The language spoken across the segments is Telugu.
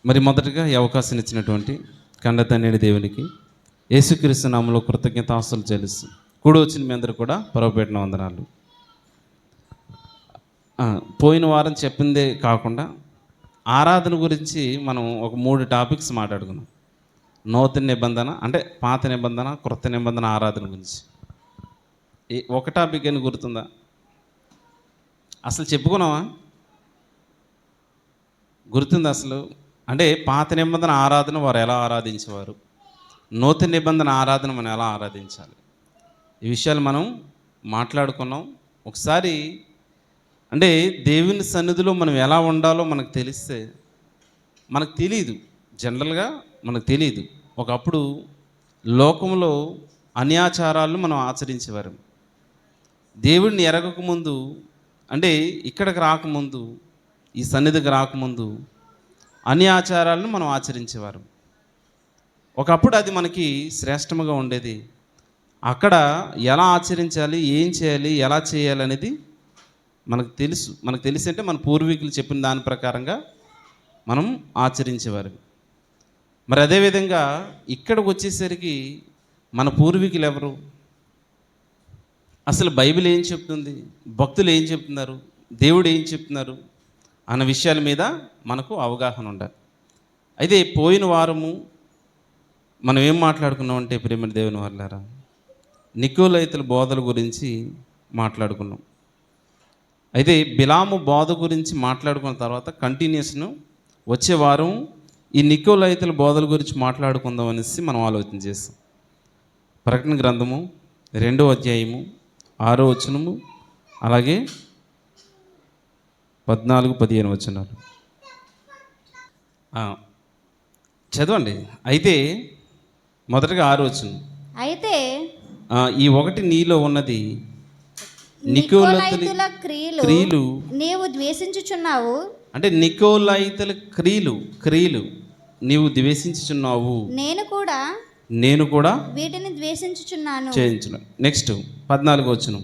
మరి మొదటగా ఈ అవకాశం ఇచ్చినటువంటి కండతనేని దేవునికి యేసుక్రీస్తు నామములో కృతజ్ఞతాస్తుతులు చెల్లిస్తూ కూడి వచ్చిన మీ అందరూ కూడా పరవపెట్టిన వందనాలు. పోయిన వారం చెప్పిందే కాకుండా ఆరాధన గురించి మనం ఒక 3 టాపిక్స్ మాట్లాడుకున్నాం. నూతన నిబంధన అంటే పాత నిబంధన, క్రొత్త నిబంధన ఆరాధన గురించి. ఒక టాపిక్ అని గుర్తుందా? అసలు చెప్పుకున్నావా? గుర్తుంది అసలు? అంటే పాత నిబంధన ఆరాధన వారు ఎలా ఆరాధించేవారు, నూతన నిబంధన ఆరాధన మనం ఎలా ఆరాధించాలి, ఈ విషయాలు మనం మాట్లాడుకున్నాం. ఒకసారి అంటే దేవుని సన్నిధిలో మనం ఎలా ఉండాలో మనకు తెలిస్తే, మనకు తెలియదు, జనరల్గా మనకు తెలియదు. ఒకప్పుడు లోకంలో అన్యాచారాలను మనం ఆచరించేవారు. దేవుడిని ఎరగకముందు, అంటే ఇక్కడికి రాకముందు, ఈ సన్నిధికి రాకముందు అన్ని ఆచారాలను మనం ఆచరించేవారు. ఒకప్పుడు అది మనకి శ్రేష్టముగా ఉండేది. అక్కడ ఎలా ఆచరించాలి, ఏం చేయాలి, ఎలా చేయాలి అనేది మనకు తెలుసు. మనకు తెలిసి అంటే మన పూర్వీకులు చెప్పిన దాని ప్రకారంగా మనం ఆచరించేవారు. మరి అదేవిధంగా ఇక్కడికి వచ్చేసరికి మన పూర్వీకులు ఎవరు, అసలు బైబిల్ ఏం చెప్తుంది, భక్తులు ఏం చెప్తున్నారు, దేవుడు ఏం చెప్తున్నారు అన్న విషయాల మీద మనకు అవగాహన ఉండాలి. అయితే పోయిన వారము మనం ఏం మాట్లాడుకున్నాం అంటే, ప్రియమైన దేవుని వాళ్ళారా, నికోలైతుల బోధల గురించి మాట్లాడుకున్నాం. అయితే బిలాము బోధ గురించి మాట్లాడుకున్న తర్వాత కంటిన్యూస్ను వచ్చే వారం ఈ నికోలైతుల బోధల గురించి మాట్లాడుకుందాం అనేసి మనం ఆలోచన చేస్తాం. ప్రకటన గ్రంథము 2వ అధ్యాయము 6వ వచనము, అలాగే 14-15 వచనాలు చదవండి. అయితే మొదటగా 6వ వచనం, అయితే ఈ ఒకటి నీలో ఉన్నది నికోలైతుల క్రియలు నీవు ద్వేషించుచున్నావు. అంటే నికోలైతుల క్రియలు నీవు ద్వేషించుచున్నావు, నేను కూడా వీటిని ద్వేషించుచున్నాను చేయించును. నెక్స్ట్ 14వ వచనం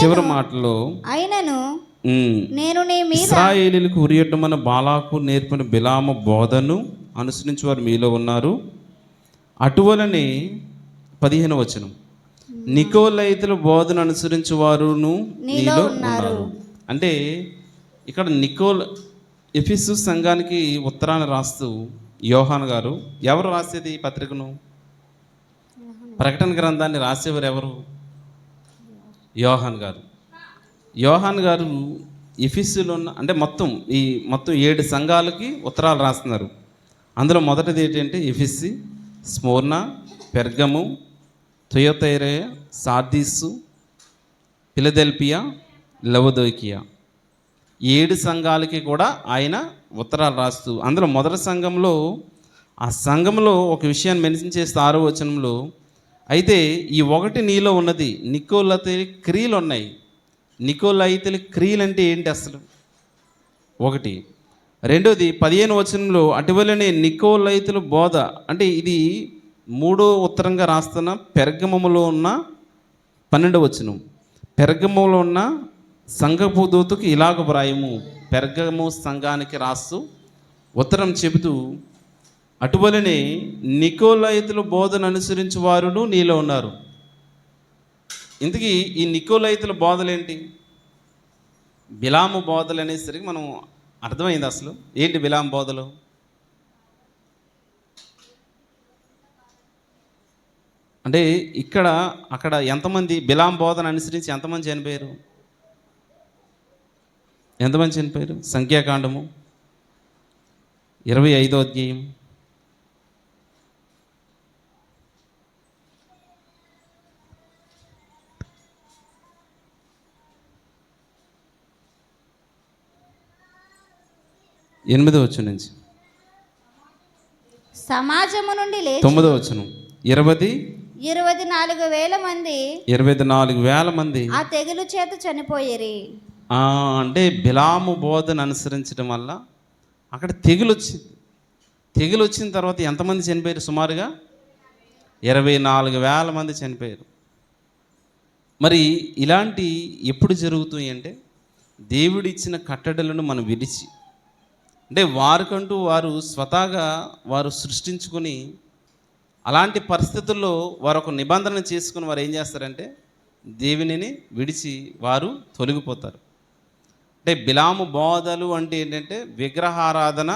చివరి మాటలో, అయినను నేను నీ మీద ఇశ్రాయేలీయులకు ఉరియటమన్న బాలాకు నేర్పిన బిలాము బోధను అనుసరించి వారు మీలో ఉన్నారు. అటువలనే 15వ వచనం నికోలైతుల బోధను అనుసరించి వారును నీలో ఉన్నారు. అంటే ఇక్కడ ఎఫెసు సంఘానికి ఉత్తరాన్ని రాస్తూ యోహాను గారు, ఎవరు రాసేది ఈ పత్రికను, ప్రకటన గ్రంథాన్ని రాసేవారు ఎవరు? యోహాను గారు ఎఫెసులో ఉన్న, అంటే మొత్తం 7 సంఘాలకి ఉత్తరాలు రాస్తున్నారు. అందులో మొదటిది ఏంటంటే ఎఫెసి, స్మోర్నా, పెర్గము, థుయతైరే, సార్దీసు, ఫిలదెల్ఫియా, లవొదోకియా, 7 సంఘాలకి కూడా ఆయన ఉత్తరాలు రాస్తూ, అందులో మొదటి సంఘంలో ఆ సంఘంలో ఒక విషయాన్ని మెన్షన్ చేస్తే 6వ వచనంలో, అయితే ఈ ఒకటి నీలో ఉన్నది నికోలైతుల క్రియలు ఉన్నాయి. నికోలైతుల క్రియలు అంటే ఏంటి అసలు? ఒకటి. రెండోది 15వ వచనంలో అటువలనే నికోలైతుల బోధ, అంటే ఇది 3వ ఉత్తరంగా రాస్తున్న పెర్గమములో ఉన్న 12వ వచనం, పెర్గమములో ఉన్న సంఘపు దూతకు ఇలాగ వ్రాయము. పెర్గము సంఘానికి రాస్తూ ఉత్తరం చెబుతూ, అటువలనే నికోలైతుల బోధను అనుసరించి వారును నీలో ఉన్నారు. ఇంతకీ ఈ నికోలైతుల బోధలేంటి? బిలాము బోధలు అనేసరికి మనం అర్థమైంది. అసలు ఏంటి బిలాము బోధలు? అంటే అక్కడ ఎంతమంది బిలాము బోధన అనుసరించి ఎంతమంది చనిపోయారు? సంఖ్యాకాండము 25వ అధ్యాయం 8వ వచనం నుంచి సమాజము నుండి 9వ వచనం 24,000 మంది ఆ తెగులు చేత చనిపోయేరి. అంటే బిలాము బోధన అనుసరించడం వల్ల అక్కడ తెగులు వచ్చిన తర్వాత ఎంతమంది చనిపోయారు? సుమారుగా 24,000 మంది చనిపోయారు. మరి ఇలాంటి ఎప్పుడు జరుగుతాయి అంటే, దేవుడిచ్చిన కట్టడలను మనం విడిచి అంటే వారికంటూ వారు స్వతహాగా వారు సృష్టించుకొని అలాంటి పరిస్థితుల్లో వారు ఒక నిబంధన చేసుకుని వారు ఏం చేస్తారంటే దేవునిని విడిచి వారు తొలగిపోతారు. అంటే బిలాము బోధలు అంటే ఏంటంటే విగ్రహారాధన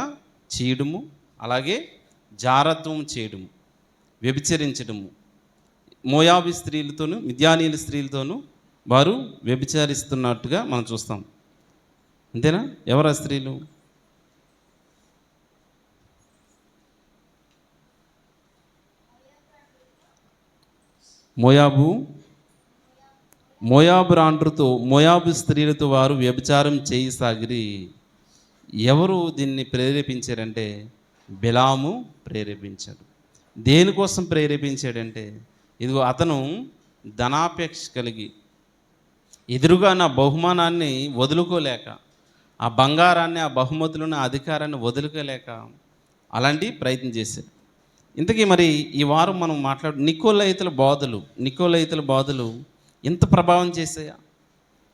చేయడము, అలాగే జారత్వం చేయడము, వ్యభిచరించడము, మోయాబీ స్త్రీలతోనూ మిద్యానీయుల స్త్రీలతోనూ వారు వ్యభిచరిస్తున్నట్టుగా మనం చూస్తాం. అంతేనా? ఎవరు ఆ స్త్రీలు? మోయాబు రాండ్రుతో, మోయాబు స్త్రీలతో వారు వ్యభిచారం చేయసాగిరి. ఎవరు దీన్ని ప్రేరేపించారంటే బిలాము ప్రేరేపించాడు. దేనికోసం ప్రేరేపించాడంటే, ఇదిగో అతను ధనాపేక్ష కలిగి ఎదురుగా నా బహుమానాన్ని వదులుకోలేక, ఆ బంగారాన్ని, ఆ బహుమతులను, ఆ అధికారాన్ని వదులుకోలేక అలాంటి ప్రయత్నం చేశాడు. ఇంతకీ మరి ఈ వారం మనం నికోలయితుల బోధలు ఎంత ప్రభావం చేసాయా?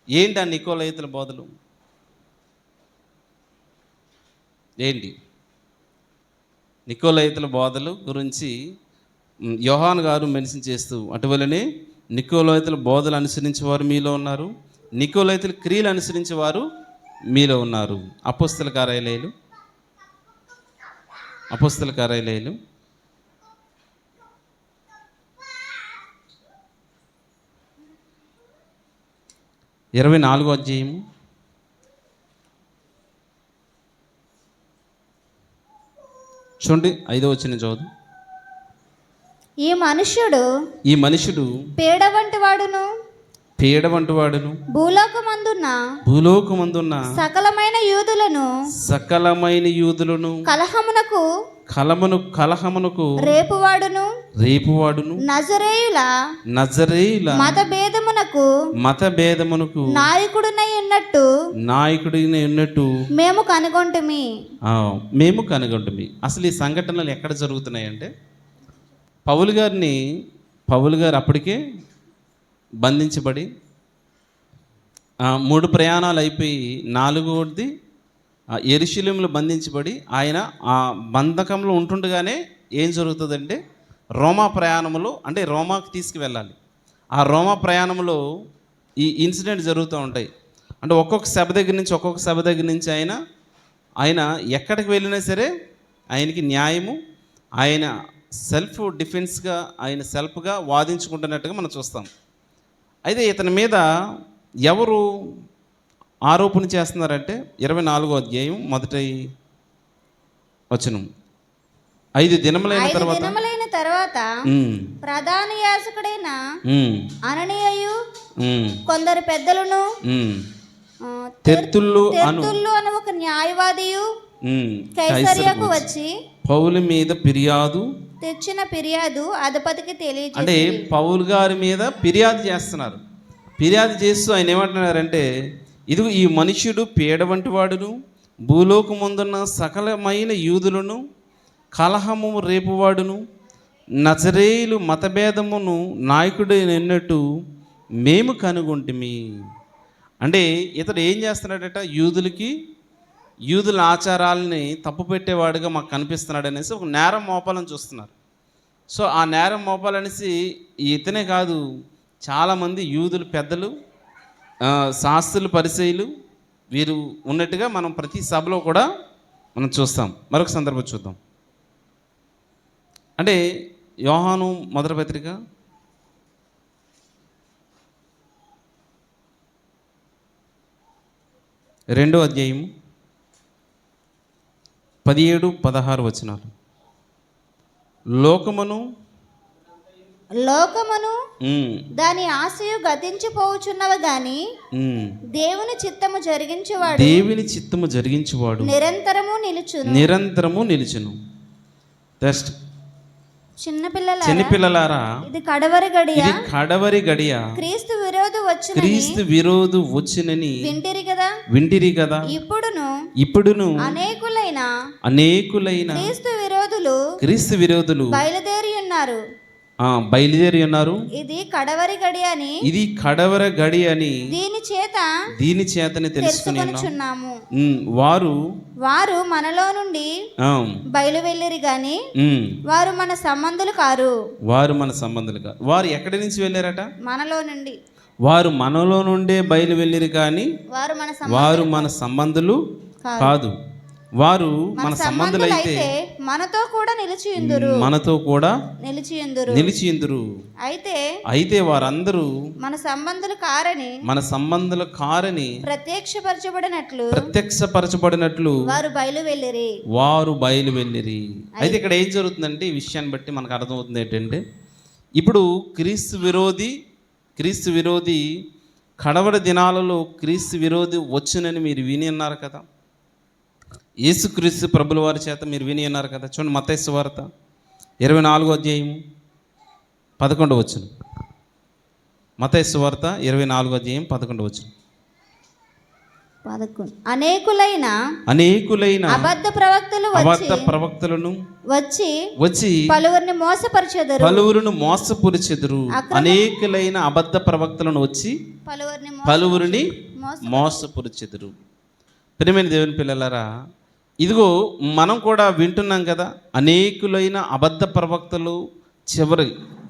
ఏంటి ఆ నికోలయితుల బోధలు? ఏంటి నికోలయితుల బోధలు గురించి యోహాను గారు మెన్షన్ చేస్తూ, అటువలనే నికోలయితుల బోధలు అనుసరించేవారు మీలో ఉన్నారు, నికోలయితుల క్రియలు అనుసరించేవారు మీలో ఉన్నారు. అపోస్తల కార్యాలయాలు 24వ అధ్యాయము 5వ వచనం చదువు. ఈ మనుష్యుడు పేడ వంటి వాడును భూలోకమందున్న సకలమైన యూదులను కలహమునకు రేపువాడును నజరేయుల మతభేదమునకు నాయకుడినై ఉన్నట్టు మేము కనుగొంటుమి. అసలు ఈ సంఘటనలు ఎక్కడ జరుగుతున్నాయంటే, పౌలు గారు అప్పటికే బంధించబడి 3 ప్రయాణాలు అయిపోయి 4వది యెరూషలేములో బంధించబడి ఆయన ఆ బంధకంలో ఉంటుండగానే ఏం జరుగుతుందంటే, రోమా ప్రయాణంలో, అంటే రోమాకి తీసుకువెళ్ళాలి. ఆ రోమా ప్రయాణంలో ఈ ఇన్సిడెంట్ జరుగుతూ ఉంటాయి. అంటే ఒక్కొక్క సభ దగ్గర నుంచి ఆయన ఎక్కడికి వెళ్ళినా సరే ఆయనకి న్యాయము, ఆయన సెల్ఫ్ డిఫెన్స్గా, ఆయన సెల్ఫ్గా వాదించుకుంటున్నట్టుగా మనం చూస్తాం. అయితే ఇతని మీద ఎవరు ఆరోపణ చేస్తున్నారంటే 24వ అధ్యాయం 1వ వచనం. 5 దినములైన తర్వాత ప్రధాన యాజకుడైన అననీయయు కొందరు పెద్దలను తెర్తుల్లు అను ఒక న్యాయవాదియు కైసరియకు వచ్చి పౌలు మీద తెచ్చిన ఫిర్యాదు అధిపతికి తెలియజేసి, అంటే పౌలు గారి మీద ఫిర్యాదు చేస్తున్నారు. ఫిర్యాదు చేస్తూ ఆయన ఏమంటున్నారంటే, ఇదిగో ఈ మనుష్యుడు పీడ వంటి వాడును, భూలోకమందున్న సకలమైన యూదులను కలహము రేపువాడును, నజరేయులు మతభేదమును నాయకుడు నిన్నట్టు మేము కనుగొంటిమి. అంటే ఇతడు ఏం చేస్తున్నాడట, యూదుల ఆచారాలని తప్పు పెట్టేవాడుగా మాకు కనిపిస్తున్నాడు అనేసి ఒక నేరం మోపాలని చూస్తున్నారు. సో ఆ నేరం మోపాలనేసి ఇతనే కాదు, చాలామంది యూదుల పెద్దలు, శాస్త్రులు, పరిసయ్యులు వీరు ఉన్నట్టుగా మనం ప్రతి సభలో కూడా మనం చూస్తాం. మరొక సందర్భం చూద్దాం. అంటే యోహాను మొదటి పత్రిక 2వ అధ్యాయము 17-16 వచనాలు. లోకమును దాని ఆశయు గతించిపోవచ్చున్నవి గాని దేవుని చిత్తము జరిగించువాడు నిరంతరము నిలుచును. చిన్నపిల్లలారా, ఇది కడవరి గడియ, క్రీస్తు విరోధు వచ్చునని వింటిరి కదా. ఇప్పుడును అనేకులైన క్రీస్తు విరోధులు బయలుదేరి ఉన్నారు. బయలుదేరి ఉన్నారు. ఇది కడవరి గడి అని, ఇది కడవర గడి అని దీని చేతని తెలుసుకుని తెలుసుకొనుచున్నాము. వారు మనలో నుండి బయలు వెళ్ళిరి గాని వారు మన సంబంధులు కారు. వారు ఎక్కడి నుంచి వెళ్ళారట? మనలో నుండి. వారు మనలో నుండే బయలు వెళ్ళిరి కానీ వారు మన సంబంధులు కాదు. వారు మన సంబంధులైతే మనతో కూడా నిలిచియుందురు. అయితే వారందరూ మన సంబంధులు కారని ప్రత్యక్షపరచబడినట్లు వారు బయలు వెళ్ళిరి. అయితే ఇక్కడ ఏం జరుగుతుందంటే, ఈ విషయాన్ని బట్టి మనకు అర్థమవుతుంది ఏంటంటే, ఇప్పుడు క్రీస్తు విరోధి కడవరి దినాలలో క్రీస్తు విరోధి వచ్చునని మీరు విని అన్నారు కదా. యేసుక్రీస్తు ప్రభుల వారి చేత మీరు విని ఉన్నారు కదా. చూడండి, మత్తయి సువార్త 24వ అధ్యాయము 11వ వచనం. మత్తయి సువార్త 24వ అధ్యాయం 11వ వచనం. అనేకులైన అబద్ధ ప్రవక్తలను వచ్చి పలువురిని మోసపరిచెదరు. అనేకులైన అబద్ధ ప్రవక్తలను వచ్చి పలువురిని మోసపరిచెదరు. ప్రియమైన దేవుని పిల్లలారా, ఇదిగో మనం కూడా వింటున్నాం కదా, అనేకులైన అబద్ధ ప్రవక్తలు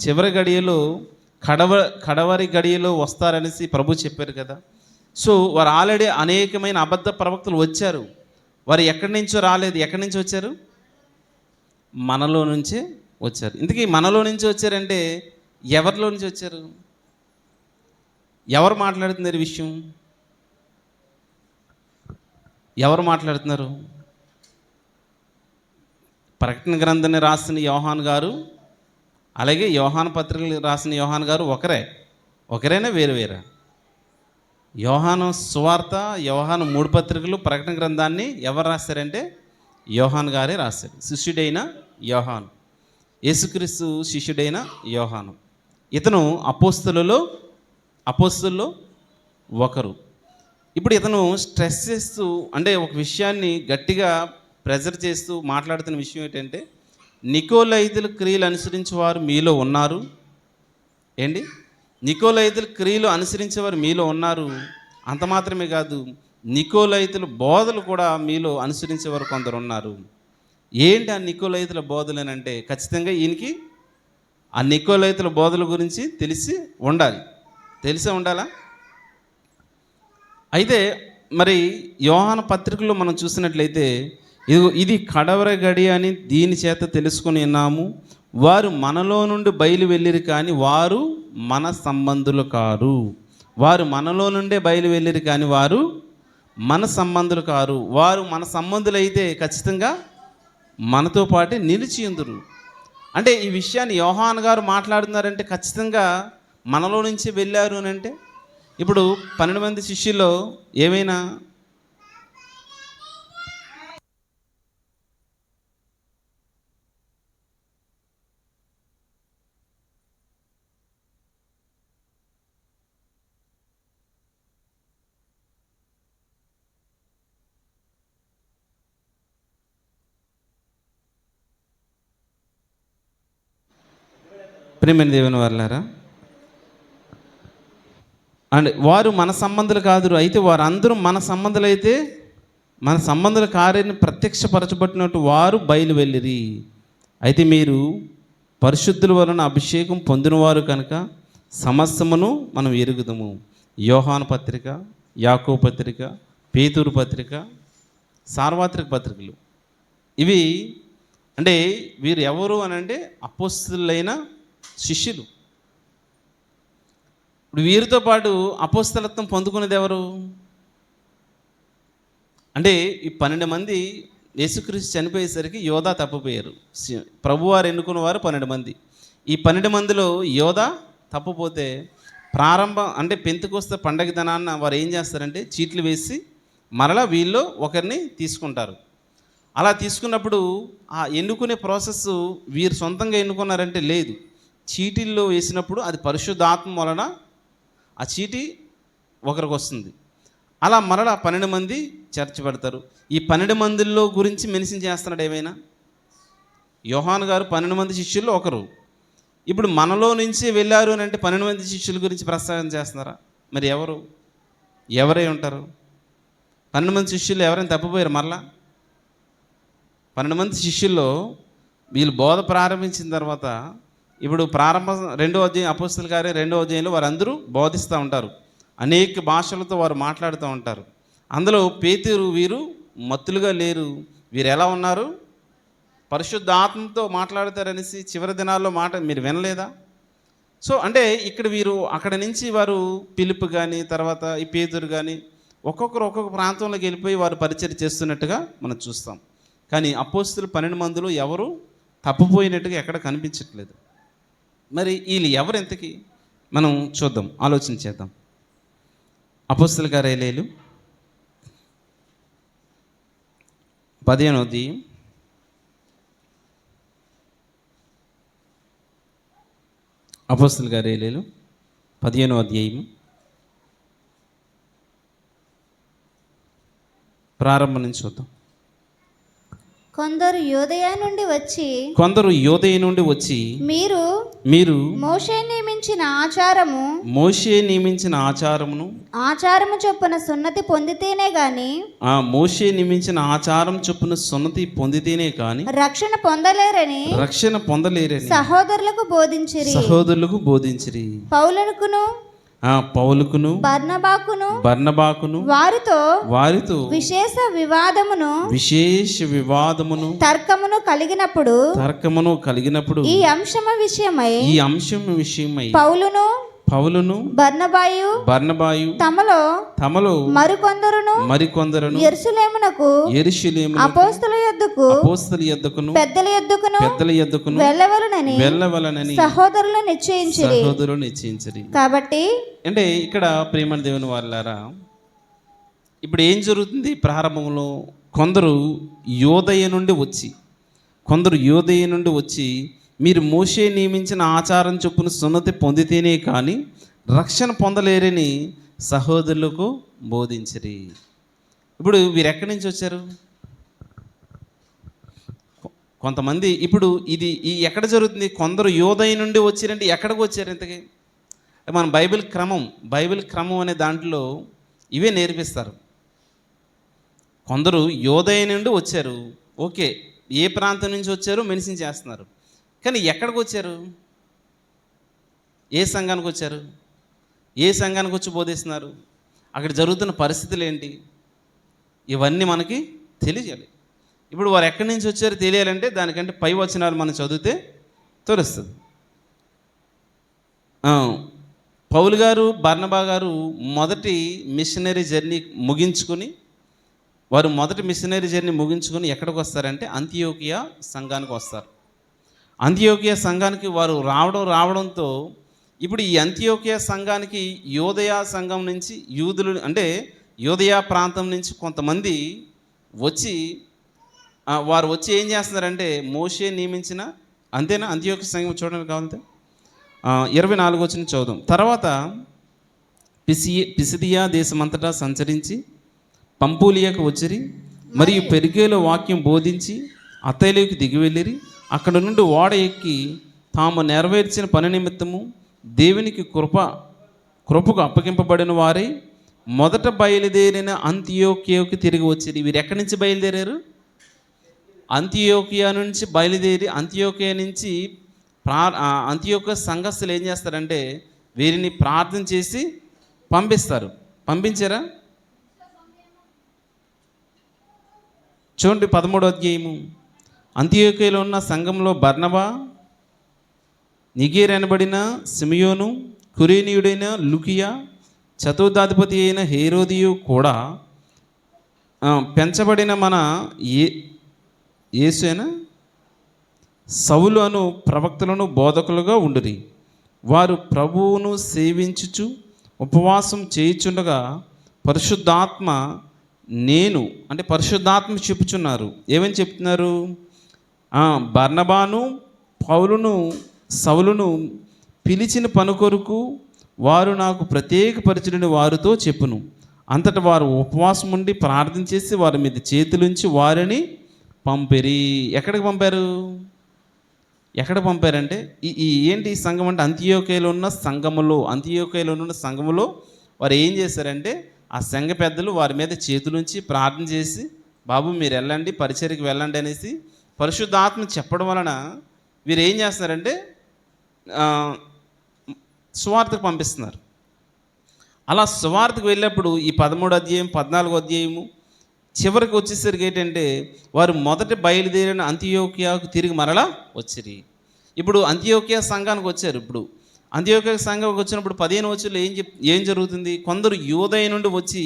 చివరి గడియలో కడవరి గడియలో వస్తారనేసి ప్రభు చెప్పారు కదా. సో వారు ఆల్రెడీ అనేకమైన అబద్ధ ప్రవక్తలు వచ్చారు. వారు ఎక్కడి నుంచో రాలేదు. ఎక్కడి నుంచి వచ్చారు? మనలో నుంచే వచ్చారు. ఇంతకీ మనలో నుంచి వచ్చారంటే ఎవరిలో నుంచి వచ్చారు? ఎవరు మాట్లాడుతున్నారు ఈ విషయం? ఎవరు మాట్లాడుతున్నారు? ప్రకటన గ్రంథాన్ని రాసిన యోహాన్ గారు, అలాగే యోహాను పత్రికలు రాసిన యోహాన్ గారు ఒకరేనా వేరువేరా? యోహాను సువార్త, యోహాను 3 పత్రికలు, ప్రకటన గ్రంథాన్ని ఎవరు రాశారంటే యోహాన్ గారే రాశారు. శిష్యుడైన యోహాను, యేసుక్రీస్తు శిష్యుడైన యోహాను. ఇతను అపోస్తలుల్లో ఒకరు. ఇప్పుడు ఇతను స్ట్రెస్ చేస్తూ, అంటే ఒక విషయాన్ని గట్టిగా ప్రెజర్ చేస్తూ మాట్లాడుతున్న విషయం ఏంటంటే, నికోలైతుల క్రియలు అనుసరించేవారు మీలో ఉన్నారు. నికోలైతుల క్రియలు అనుసరించేవారు మీలో ఉన్నారు. అంత మాత్రమే కాదు, నికోలైతుల బోధలు కూడా మీలో అనుసరించేవారు కొందరు ఉన్నారు. ఏంటి ఆ నికోలైతుల బోధలు అని అంటే, ఖచ్చితంగా ఈయనకి ఆ నికోలైతుల బోధల గురించి తెలిసే ఉండాలా? అయితే మరి యోహాను పత్రికలో మనం చూసినట్లయితే, ఇది కడవర గడి అని దీని చేత తెలుసుకొని ఉన్నాము. వారు మనలో నుండి బయలు వెళ్ళిరి కానీ వారు మన సంబంధులు కారు. వారు మనలో నుండే బయలు వెళ్ళిరి కానీ వారు మన సంబంధులు కారు. వారు మన సంబంధులైతే ఖచ్చితంగా మనతో పాటే నిలిచియుందురు. అంటే ఈ విషయాన్ని యోహాను గారు మాట్లాడుతున్నారంటే ఖచ్చితంగా మనలో నుంచి వెళ్ళారు అని అంటే, ఇప్పుడు 12 మంది శిష్యుల్లో ఏమైనా ప్రియమైన దేవుని వారలారా, అండ్ వారు మన సంబంధులు కాదు. అయితే వారందరూ మన సంబంధులు అయితే మన సంబంధుల కార్యాన్ని ప్రత్యక్షపరచబడినట్టు వారు బయలు వెళ్ళిరి. అయితే మీరు పరిశుద్ధుల వలన అభిషేకం పొందినవారు కనుక సమస్తమును మనం ఎరుగుదము. యోహాను పత్రిక, యాకోబు పత్రిక, పేతురు పత్రిక, సార్వత్రిక పత్రికలు ఇవి. అంటే వీరు ఎవరు అని అంటే అపోస్తలులైన శిష్యులు. ఇప్పుడు వీరితో పాటు అపోస్తలత్వం పొందుకునేది ఎవరు అంటే, ఈ 12 మంది యేసుక్రీస్తు చనిపోయేసరికి యోధా తప్పిపోయారు. ప్రభువారు ఎన్నుకున్న వారు 12 మంది. ఈ 12 మందిలో యోధా తప్పిపోతే అంటే పెంతెకొస్తే పండగ దినాన్న వారు ఏం చేస్తారంటే చీట్లు వేసి మరలా వీళ్ళు ఒకరిని తీసుకుంటారు. అలా తీసుకున్నప్పుడు ఆ ఎన్నుకునే ప్రాసెస్ వీరు సొంతంగా ఎన్నుకున్నారంటే లేదు, చీటీల్లో వేసినప్పుడు అది పరిశుద్ధాత్మ వలన ఆ చీటీ ఒకరికి వస్తుంది. అలా మరలా 12 మంది చేర్చబడతారు. ఈ 12 మందిలో గురించి మెన్షన్ చేస్తున్నాడు ఏమైనా? యోహాను గారు 12 మంది శిష్యుల్లో ఒకరు. ఇప్పుడు మనలో నుంచి వెళ్ళారు అని అంటే 12 మంది శిష్యుల గురించి ప్రస్తావన చేస్తున్నారా? మరి ఎవరై ఉంటారు? 12 మంది శిష్యులు ఎవరైనా తప్పిపోయారు మరలా? 12 మంది శిష్యుల్లో వీళ్ళు బోధ ప్రారంభించిన తర్వాత ఇప్పుడు రెండో అధ్యాయం అపోస్తల కార్యం 2వ అధ్యాయంలో వారందరూ బోధిస్తూ ఉంటారు. అనేక భాషలతో వారు మాట్లాడుతూ ఉంటారు. అందులో పేతురు వీరు మత్తులుగా లేరు. వీరు ఎలా ఉన్నారు? పరిశుద్ధ ఆత్మతో మాట్లాడతారనేసి చివరి దినాల్లో మాట మీరు వినలేదా? సో అంటే ఇక్కడ వీరు అక్కడ నుంచి వారు పిలుపు కానీ తర్వాత ఈ పేతురు కానీ ఒక్కొక్క ప్రాంతంలోకి వెళ్ళిపోయి వారు పరిచయం చేస్తున్నట్టుగా మనం చూస్తాం. కానీ అపోస్తులు 12 మందిలో ఎవరు తప్పిపోయినట్టుగా ఎక్కడ కనిపించట్లేదు. మరి వీళ్ళు ఎవరు ఎంతకి మనం చూద్దాం, ఆలోచన చేద్దాం. అపోస్తుల కార్యాలు 15వ అధ్యాయం 15వ అధ్యాయం ప్రారంభం నుంచి చూద్దాం. కొందరు యూదయ నుండి వచ్చి మీరు మోషే నియమించిన ఆచారము చొప్పున సున్నతి పొందితేనే గాని రక్షణ పొందలేరని సహోదరులకు బోధించిరి. పౌలుకును బర్నబాకును వారితో విశేష వివాదమును తర్కమును కలిగినప్పుడు ఈ అంశము విషయమై పౌలును బర్నబాయు తమలో మరికొందరును యెరూషలేమునకు అపోస్తల యొద్దకును పెద్దల యొద్దకును వెళ్ళవలనని సహోదరులు నిశ్చయించిరి. కాబట్టి అంటే ఇక్కడ ప్రియమైన దేవుని వారలారా, ఇప్పుడు ఏం జరుగుతుంది? ప్రారంభంలో కొందరు యోదయ నుండి వచ్చి మీరు మోషే నియమించిన ఆచారం చొప్పున సున్నతి పొందితేనే కానీ రక్షణ పొందలేరని సహోదరులకు బోధించిరి. ఇప్పుడు వీరు ఎక్కడి నుంచి వచ్చారు? కొంతమంది ఇప్పుడు ఇది ఎక్కడ జరుగుతుంది? కొందరు యోదయ నుండి వచ్చిరంటే ఎక్కడికి వచ్చారు ఇంతకీ? మన బైబిల్ క్రమం అనే దాంట్లో ఇవే నేర్పిస్తారు. కొందరు యోదయ నుండి వచ్చారు, ఓకే, ఏ ప్రాంతం నుంచి వచ్చారు మెన్షన్ చేస్తున్నారు. కానీ ఎక్కడికి వచ్చారు? ఏ సంఘానికి వచ్చారు? ఏ సంఘానికి వచ్చి బోధిస్తున్నారు? అక్కడ జరుగుతున్న పరిస్థితులు ఏంటి? ఇవన్నీ మనకి తెలియాలి. ఇప్పుడు వారు ఎక్కడి నుంచి వచ్చారో తెలియాలంటే దానికంటే పై వచనాలు మనం చదివితే తెలుస్తుంది. పౌలు గారు బర్నబా గారు మొదటి మిషనరీ జర్నీ ముగించుకొని ఎక్కడికి వస్తారంటే అంతియోకియా సంఘానికి వస్తారు. అంతియోకియా సంఘానికి వారు రావడంతో ఇప్పుడు ఈ అంతియోకియా సంఘానికి యోదయ సంఘం నుంచి యూదులు అంటే యోదయ ప్రాంతం నుంచి కొంతమంది వారు వచ్చి ఏం చేస్తున్నారంటే మోషే నియమించిన అంతేనా అంతియోకియా సంఘం చూడడానికి కావాలంటే 24 వచనం చదువుదాం. తర్వాత పిసిదియా దేశమంతటా సంచరించి పంపూలియాకు వచ్చిరి, మరియు పెరిగేలో వాక్యం బోధించి అత్తయిలోకి దిగి వెళ్ళిరి. అక్కడ నుండి ఓడ ఎక్కి తాము నెరవేర్చిన పని నిమిత్తము దేవునికి కృపకు అప్పగింపబడిన వారై మొదట బయలుదేరిన అంతియోకియాకి తిరిగి వచ్చిరి. వీరు ఎక్కడి నుంచి బయలుదేరారు? అంతియోకియా నుంచి బయలుదేరి అంతియోకియా నుంచి అంతియోకియా సంఘస్థులు ఏం చేస్తారంటే వీరిని ప్రార్థన చేసి పంపించారా? చూడండి 13వ అధ్యాయము. అంతియోకియాలో ఉన్న సంఘంలో బర్నబా, నిగేర్ అనబడిన సిమియోను, కురేనీయుడైన లుకియా, చతుర్థాధిపతి అయిన హేరోదియు కూడా పెంచబడిన మన యేసునా సౌలు అను ప్రవక్తలను బోధకులుగా ఉండిరి. వారు ప్రభువును సేవించుచు ఉపవాసం చేయుచుండగా పరిశుద్ధాత్మ చెప్పుచున్నారు. ఏమని చెప్తున్నారు? బర్నబాను పౌలును సౌలును పిలిచిన పని కొరకు వారు నాకు ప్రత్యేకపరిచిన వారితో చెప్పును. అంతటా వారు ఉపవాసం ఉండి ప్రార్థన చేసి వారి మీద చేతులుంచి వారిని పంపిరి. ఎక్కడికి పంపారు? ఎక్కడ పంపారంటే ఏంటి ఈ సంఘం అంటే అంత్యోక్యలో ఉన్న సంఘములో వారు ఏం చేశారంటే ఆ సంఘ పెద్దలు వారి మీద చేతులుంచి ప్రార్థన చేసి, బాబు మీరు వెళ్ళండి, పరిచర్యకి వెళ్ళండి అనేసి పరిశుద్ధాత్మ చెప్పడం వలన వీరు ఏం చేస్తున్నారంటే సువార్తకు పంపిస్తున్నారు. అలా సువార్తకు వెళ్ళినప్పుడు ఈ 13 అధ్యాయం 14 అధ్యాయము చివరికి వచ్చేసరికి ఏంటంటే వారు మొదట బయలుదేరిన అంతియోకియాకు తిరిగి మరలా వచ్చిరి. ఇప్పుడు అంతియోకియా సంఘానికి వచ్చారు. ఇప్పుడు అంతియోకియా సంఘానికి వచ్చినప్పుడు 15 వచనంలో ఏం జరుగుతుంది? కొందరు యూదయ నుండి వచ్చి,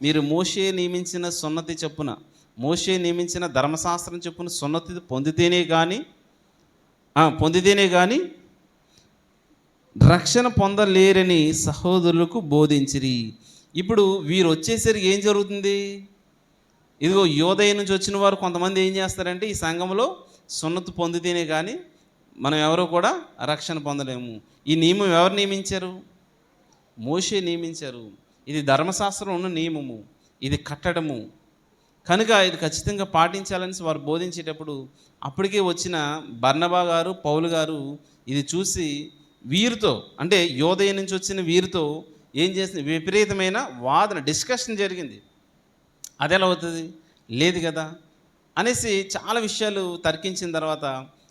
మీరు మోషే నియమించిన సున్నతి చొప్పున, మోషే నియమించిన ధర్మశాస్త్రం చొప్పున సున్నతి పొందితేనే కానీ రక్షణ పొందలేరని సహోదరులకు బోధించిరి. ఇప్పుడు వీరు వచ్చేసరికి ఏం జరుగుతుంది? ఇదిగో యోదయ నుంచి వచ్చిన వారు కొంతమంది ఏం చేస్తారంటే ఈ సంఘంలో సున్నతి పొందితేనే కానీ మనం ఎవరో కూడా రక్షణ పొందలేము. ఈ నియమం ఎవరు నియమించారు? మోషే నియమించారు. ఇది ధర్మశాస్త్రం ఉన్న నియమము, ఇది కట్టడము కనుక ఇది ఖచ్చితంగా పాటించాలని వారు బోధించేటప్పుడు అప్పటికే వచ్చిన బర్నబా గారు, పౌలు గారు ఇది చూసి వీరితో, అంటే యోదయ నుంచి వచ్చిన వీరితో ఏం చేసింది? విపరీతమైన వాదన, డిస్కషన్ జరిగింది. అది ఎలా అవుతుంది? లేదు కదా అనేసి చాలా విషయాలు తర్కించిన తర్వాత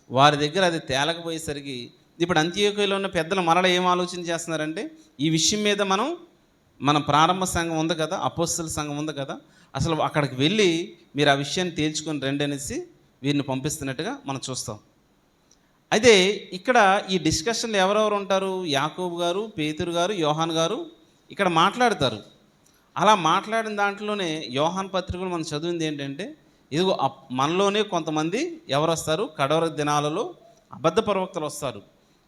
వారి దగ్గర అది తేలకపోయేసరికి ఇప్పుడు అంత్యోక్యలో ఉన్న పెద్దలు మరల ఏం ఆలోచన చేస్తున్నారంటే ఈ విషయం మీద మన ప్రారంభ సంఘం ఉంది కదా, అపోస్తల సంఘం ఉంది కదా, అసలు అక్కడికి వెళ్ళి మీరు ఆ విషయాన్ని తేల్చుకొని రండి అనేసి వీరిని పంపిస్తున్నట్టుగా మనం చూస్తాం. అయితే ఇక్కడ ఈ డిస్కషన్లు ఎవరెవరు ఉంటారు? యాకోబు గారు, పేతురు గారు, యోహాన్ గారు ఇక్కడ మాట్లాడతారు. అలా మాట్లాడిన దాంట్లోనే యోహాన్ పత్రికలు మనం చదివింది ఏంటంటే, ఇదిగో మనలోనే కొంతమంది ఎవరు వస్తారు? కడవర దినాలలో అబద్ధ ప్రవక్తలు వస్తారు.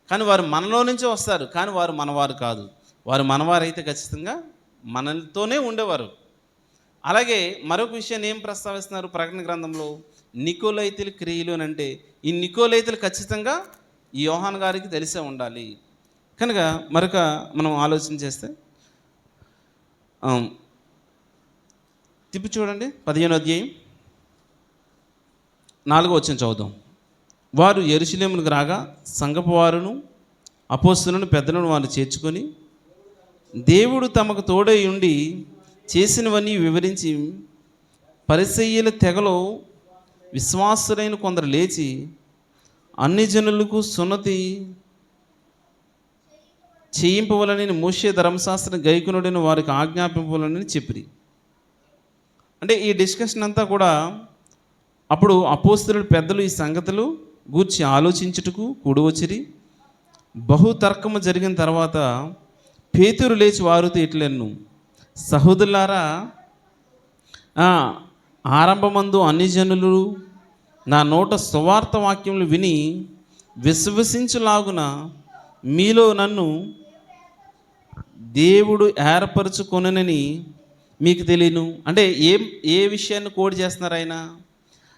కానీ వారు మనలో నుంచే వస్తారు, కానీ వారు మనవారు కాదు. వారు మనవారైతే ఖచ్చితంగా మనతోనే ఉండేవారు. అలాగే మరొక విషయాన్ని ఏం ప్రస్తావిస్తున్నారు ప్రకటన గ్రంథంలో? నికోలైతుల క్రియలు అని. అంటే ఈ నికోలైతులు ఖచ్చితంగా ఈ యోహాన్ గారికి తెలిసే ఉండాలి. కనుక మరొక మనం ఆలోచన చేస్తే తిప్పి చూడండి 15వ అధ్యాయం 4వ వచనం చదువుదాం. వారు యెరూషలేముకు రాగా సంఘపు వారును అపోస్తలులను పెద్దలను వారు చేర్చుకొని దేవుడు తమకు తోడై ఉండి చేసినవన్నీ వివరించి, పరిసయ్యుల తెగలో విశ్వాసులైన కొందరు లేచి అన్ని జనులకు సున్నతి చేయింపవలని మోషే ధర్మశాస్త్రం గైకొనుడని వారికి ఆజ్ఞాపింపవలని చెప్పిరి. అంటే ఈ డిస్కషన్ అంతా కూడా అప్పుడు అపోస్తలుల పెద్దలు ఈ సంగతులు గూర్చి ఆలోచించుటకు కూడివచ్చిరి. బహుతర్కము జరిగిన తర్వాత పేతురు లేచి వారితో ఇట్లెను, సహోదరులారా, ఆరంభమందు అన్ని జనులు నా నోట సువార్త వాక్యములు విని విశ్వసించులాగున మీలో నన్ను దేవుడు ఏర్పరచుకొనని మీకు తెలియను. అంటే ఏ విషయాన్ని కోడి చేస్తున్నారు ఆయన?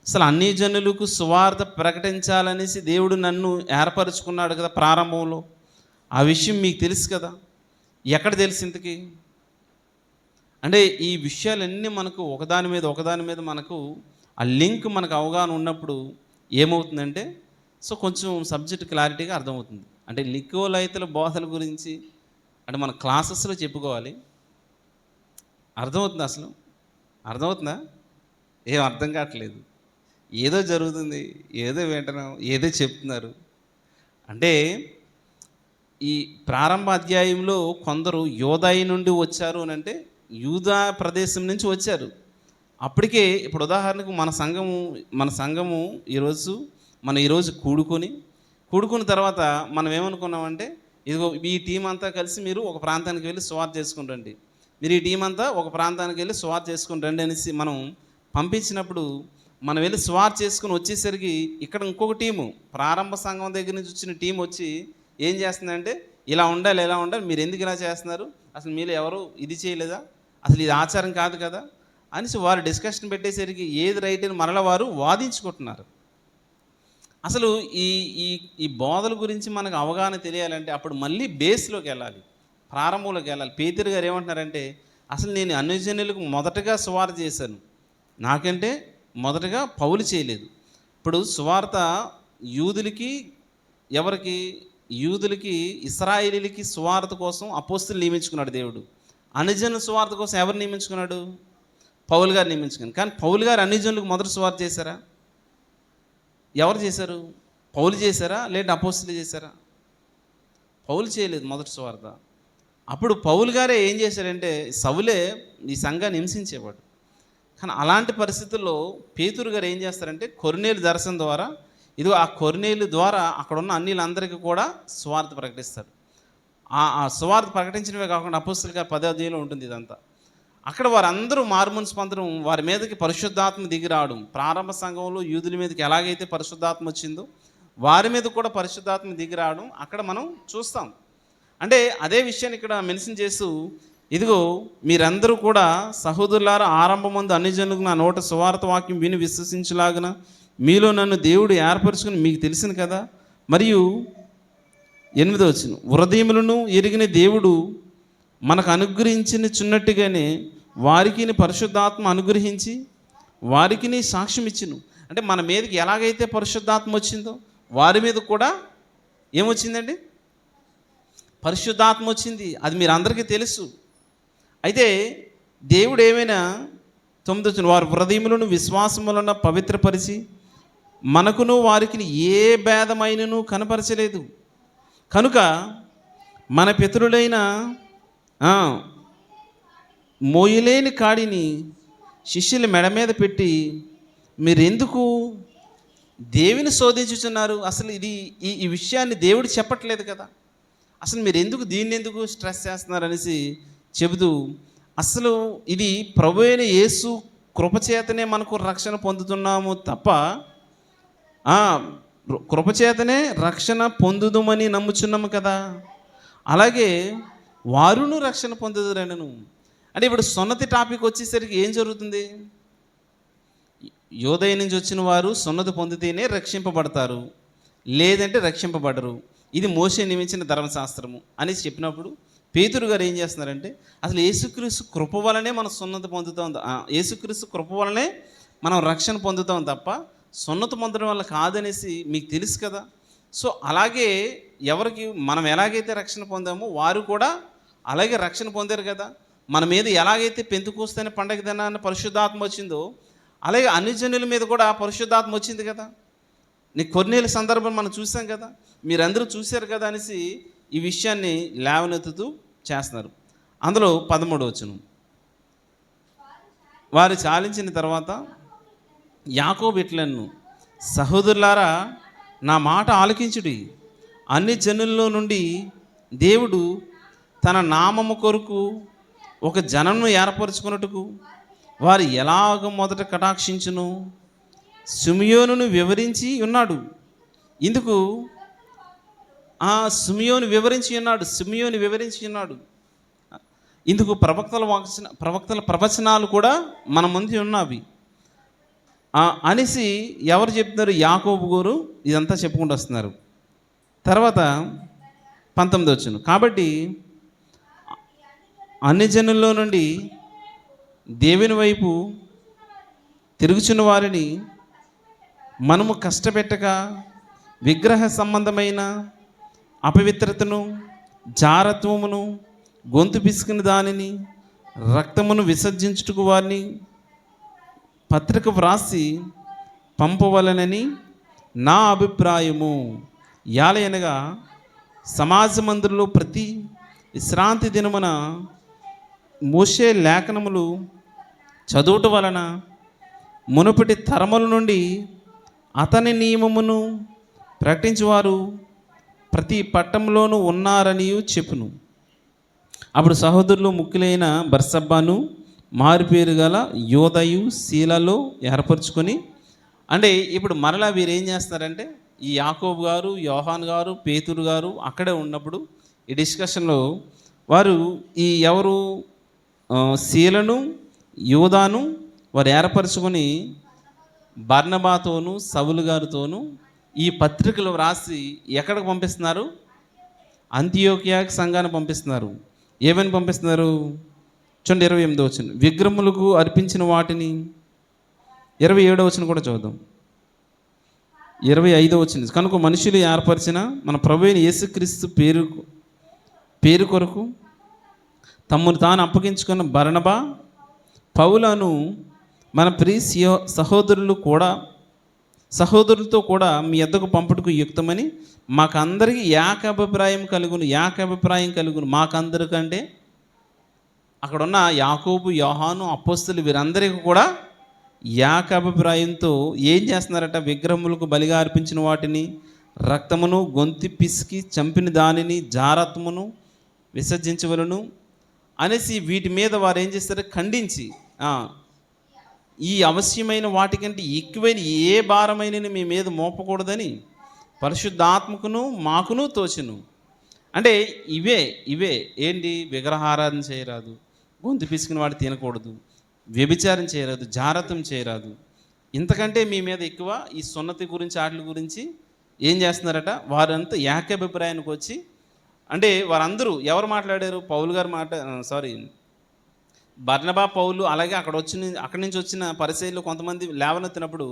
అసలు అన్ని జనులకు సువార్త ప్రకటించాలనేసి దేవుడు నన్ను ఏర్పరచుకున్నాడు కదా ప్రారంభంలో. ఆ విషయం మీకు తెలుసు కదా. ఎక్కడ తెలిసి ఇంతకి? అంటే ఈ విషయాలన్నీ మనకు ఒకదాని మీద మనకు ఆ లింక్ మనకు అవగాహన ఉన్నప్పుడు ఏమవుతుందంటే కొంచెం సబ్జెక్ట్ క్లారిటీగా అర్థమవుతుంది. అంటే నికోలైతుల బోధల గురించి అంటే మన క్లాసెస్లో చెప్పుకోవాలి. అర్థమవుతుంది? అసలు అర్థమవుతుందా? ఏం అర్థం కావట్లేదు. ఏదో జరుగుతుంది, ఏదో వింటున్నాం, ఏదో చెప్తున్నారు. అంటే ఈ ప్రారంభ అధ్యాయంలో కొందరు యోదాయి నుండి వచ్చారు అని, అంటే యూదా ప్రదేశం నుంచి వచ్చారు. అప్పటికే ఇప్పుడు ఉదాహరణకు మన సంఘము ఈరోజు కూడుకున్న తర్వాత మనం ఏమనుకున్నామంటే, ఇదిగో ఈ టీం అంతా కలిసి మీరు ఒక ప్రాంతానికి వెళ్ళి సువార్త చేసుకుని రండి, మీరు ఈ టీం అంతా ఒక ప్రాంతానికి వెళ్ళి సువార్త చేసుకుని రండి అనేసి మనం పంపించినప్పుడు మనం వెళ్ళి సువార్త చేసుకుని వచ్చేసరికి ఇక్కడ ఇంకొక టీము, ప్రారంభ సంఘం దగ్గర నుంచి వచ్చిన టీం వచ్చి ఏం చేస్తుందంటే, ఇలా ఉండాలి మీరు ఎందుకు ఇలా చేస్తున్నారు, అసలు మీరు ఎవరు ఇది చేయలేదా, అసలు ఇది ఆచారం కాదు కదా అనేసి వారు డిస్కషన్ పెట్టేసరికి ఏది రైట్ అని మరల వారు వాదించుకుంటున్నారు. అసలు ఈ బోధల గురించి మనకు అవగాహన తెలియాలంటే అప్పుడు మళ్ళీ బేస్లోకి వెళ్ళాలి, ప్రారంభంలోకి వెళ్ళాలి. పేతురు గారు ఏమంటున్నారంటే, అసలు నేను అన్యజనులకు మొదటగా సువార్త చేశాను, నాకంటే మొదటగా పౌలు చేయలేదు. ఇప్పుడు సువార్త యూదులకి ఎవరికి? యూదులకి, ఇశ్రాయేలీలకి సువార్త కోసం అపోస్తులు నియమించుకున్నాడు దేవుడు. అన్యజనుల సువార్త కోసం ఎవరు నియమించుకున్నాడు? పౌలు గారు నియమించుకున్నాడు. కానీ పౌలు గారు అన్యజనులకు మొదటి సువార్త చేశారా? ఎవరు చేశారు? పౌలు చేశారా లేదంటే అపోస్తులు చేశారా? పౌలు చేయలేదు మొదటి సువార్త. అప్పుడు పౌలు గారే ఏం చేశారంటే, సౌలే ఈ సంఘాన్ని హింసించేవాడు. కానీ అలాంటి పరిస్థితుల్లో పేతురు గారు ఏం చేస్తారంటే, కొర్నేలు దర్శనం ద్వారా, ఇదిగో ఆ కొర్నేలు ద్వారా అక్కడ ఉన్న అన్యులందరికీ కూడా సువార్త ప్రకటిస్తారు. ఆ సువార్త ప్రకటించడమే కాకుండా అపోస్తలుల కార్యాలు 10వ అధ్యాయంలో ఉంటుంది ఇదంతా. అక్కడ వారందరూ మారుమనసు పొందడం, వారి మీదకి పరిశుద్ధాత్మ దిగి రావడం. ప్రారంభ సంఘంలో యూదుల మీదకి ఎలాగైతే పరిశుద్ధాత్మ వచ్చిందో వారి మీద కూడా పరిశుద్ధాత్మ దిగి రావడం అక్కడ మనం చూస్తాం. అంటే అదే విషయాన్ని ఇక్కడ మెన్షన్ చేస్తూ, ఇదిగో మీరందరూ కూడా సహోదరులారా, ఆరంభమందు అన్ని జనులకు నా నోట సువార్త వాక్యం విని విశ్వసించలాగున మీలో నన్ను దేవుడు ఏర్పరచుకుని మీకు తెలిసింది కదా. మరియు 8వ వచనం, హృదయములను ఎరిగిన దేవుడు మనకు అనుగ్రహించిన చున్నట్టుగానే వారికి పరిశుద్ధాత్మ అనుగ్రహించి వారికి సాక్ష్యం ఇచ్చును. అంటే మన మీదకి ఎలాగైతే పరిశుద్ధాత్మ వచ్చిందో వారి మీద కూడా ఏమొచ్చిందండి? పరిశుద్ధాత్మ వచ్చింది. అది మీరు అందరికీ తెలుసు. అయితే దేవుడు ఏమైనా 9వ వచనం, వారి హృదయములను విశ్వాసములను పవిత్రపరిచి మనకును వారికి ఏ భేదమైనను కనపరచలేదు. కనుక మన పితరులైన మోయలేని కాడిని శిష్యుల మెడ మీద పెట్టి మీరెందుకు దేవుని శోధించుచున్నారు? అసలు ఇది ఈ విషయాన్ని దేవుడు చెప్పట్లేదు కదా, అసలు మీరు ఎందుకు దీన్ని ఎందుకు స్ట్రెస్ చేస్తున్నారు అనేసి చెబుతూ, అసలు ఇది ప్రభు అయిన యేసు కృపచేతనే మనకు రక్షణ పొందుతున్నాము తప్ప, కృపచేతనే రక్షణ పొందుదుమని నమ్ముచున్నాము కదా, అలాగే వారును రక్షణ పొందుదురనను. అంటే ఇప్పుడు సున్నతి టాపిక్ వచ్చేసరికి ఏం జరుగుతుంది? యోదయ నుంచి వచ్చిన వారు సున్నతి పొందితేనే రక్షింపబడతారు, లేదంటే రక్షింపబడరు. ఇది మోషే నియమించిన ధర్మశాస్త్రము అనేసి చెప్పినప్పుడు పేతురు గారు ఏం చేస్తున్నారంటే, అసలు యేసుక్రీస్తు కృప వలనే మనం సున్నతి పొందుతాం, యేసుక్రీస్తు కృప వలనే మనం రక్షణ పొందుతాం తప్ప సున్నతి పొందడం వల్ల కాదనేసి మీకు తెలుసు కదా. సో అలాగే ఎవరికి మనం ఎలాగైతే రక్షణ పొందామో వారు కూడా అలాగే రక్షణ పొందారు కదా. మన మీద ఎలాగైతే పెంతుకోస్తేనే పండగ దినాన్ని పరిశుద్ధాత్మ వచ్చిందో అలాగే అన్ని జనుల మీద కూడా పరిశుద్ధాత్మ వచ్చింది కదా. నీకు కొన్నేళ్ళ సందర్భం మనం చూసాం కదా, మీరందరూ చూశారు కదా అనేసి ఈ విషయాన్ని లేవనెత్తుతూ చేస్తున్నారు. అందులో 13వ వచనం, వారు చాలించిన తర్వాత యాకోబు ఇట్లనెను, సహోదరులారా నా మాట ఆలకించుడి. అన్ని జనుల్లో నుండి దేవుడు తన నామము కొరకు ఒక జనమును ఏర్పరచుకున్నట్టుకు వారు ఎలాగ మొదట కటాక్షించును సిమియోనును వివరించి ఉన్నాడు. ఇందుకు సిమియోను వివరించి ఉన్నాడు. ఇందుకు ప్రవక్తల ప్రవచనాలు కూడా మన ముందు ఉన్నవి అనేసి ఎవరు చెప్తున్నారు? యాకోబు గారు ఇదంతా చెప్పుకుంటూ వస్తున్నారు. తర్వాత 19వ వచనం, కాబట్టి అన్ని జనుల్లో నుండి దేవుని వైపు తిరుగుచున్న వారిని మనము కష్టపెట్టక విగ్రహ సంబంధమైన అపవిత్రతను, జారత్వమును, గొంతు పిసుకుని దానిని, రక్తమును విసర్జించుటకు వారిని పత్రిక వ్రాసి పంపవలనని నా అభిప్రాయము. యాలయనగా సమాజ మందిరంలో ప్రతి విశ్రాంతి దినమున మోషే లేఖనములు చదువుట వలన మునుపటి తరముల నుండి అతని నియమమును ప్రకటించువారు ప్రతి పట్టణంలోనూ ఉన్నారని చెప్పును. అప్పుడు సహోదరులు ముఖ్యులైన బర్సబ్బాను మారుపేరు గల యోదయు శీలలో ఏర్పరచుకొని, అంటే ఇప్పుడు మరలా వీరు ఏం చేస్తారంటే, ఈ యాకోబు గారు, యోహాన్ గారు, పేతురు గారు అక్కడే ఉన్నప్పుడు ఈ డిస్కషన్లో వారు ఈ ఎవరు శీలను యోదాను వారు ఏర్పరచుకొని బర్నబాతోను సౌలు గారితోనూ ఈ పత్రికలు వ్రాసి ఎక్కడికి పంపిస్తున్నారు? అంతియోకియాకి సంఘాన్ని పంపిస్తున్నారు. ఏమని పంపిస్తున్నారు? చూడండి 28వ వచనం, విగ్రహములకు అర్పించిన వాటిని. 27వ వచనం కూడా చూద్దాం. 25వ వచనం, కనుక మనుషులు ఏర్పరిచిన మన ప్రభువైన యేసుక్రీస్తు పేరు కొరకు తమ్మును తాను అప్పగించుకున్న బర్నబా పౌలను మన ప్రియ సహోదరులతో కూడా మీ యొద్దకు పంపుటకు యుక్తమని మాకందరికీ ఏకాభిప్రాయం కలుగును. మాకందరికంటే అక్కడ ఉన్న యాకోబు, యోహాను, అపోస్తలు వీరందరికీ కూడా ఏకాభిప్రాయంతో ఏం చేస్తున్నారట? విగ్రహములకు బలిగా అర్పించిన వాటిని, రక్తమును గొంతి పిసికి చంపిన దానిని, జారత్వమును విసర్జించవలను అనేసి వీటి మీద వారు ఏం చేస్తారు? ఖండించి ఈ అవశ్యమైన వాటికంటే ఎక్కువైన ఏ భారమైన మీ మీద మోపకూడదని పరిశుద్ధాత్మకును మాకును తోచును. అంటే ఇవే ఏంటి? విగ్రహారాధన చేయరాదు, గొంతు పిసికిన వాడు తినకూడదు, వ్యభిచారం చేయరాదు, జారత్వం చేయరాదు. ఇంతకంటే మీ మీద ఎక్కువ ఈ సున్నతి గురించి వాటి గురించి ఏం చేస్తున్నారట? వారంతా ఏకాభిప్రాయానికి వచ్చి, అంటే వారందరూ ఎవరు మాట్లాడారు? పౌలు గారు బర్నబా, పౌలు, అలాగే అక్కడి నుంచి వచ్చిన పరిచర్యలు కొంతమంది లేవనెత్తినప్పుడు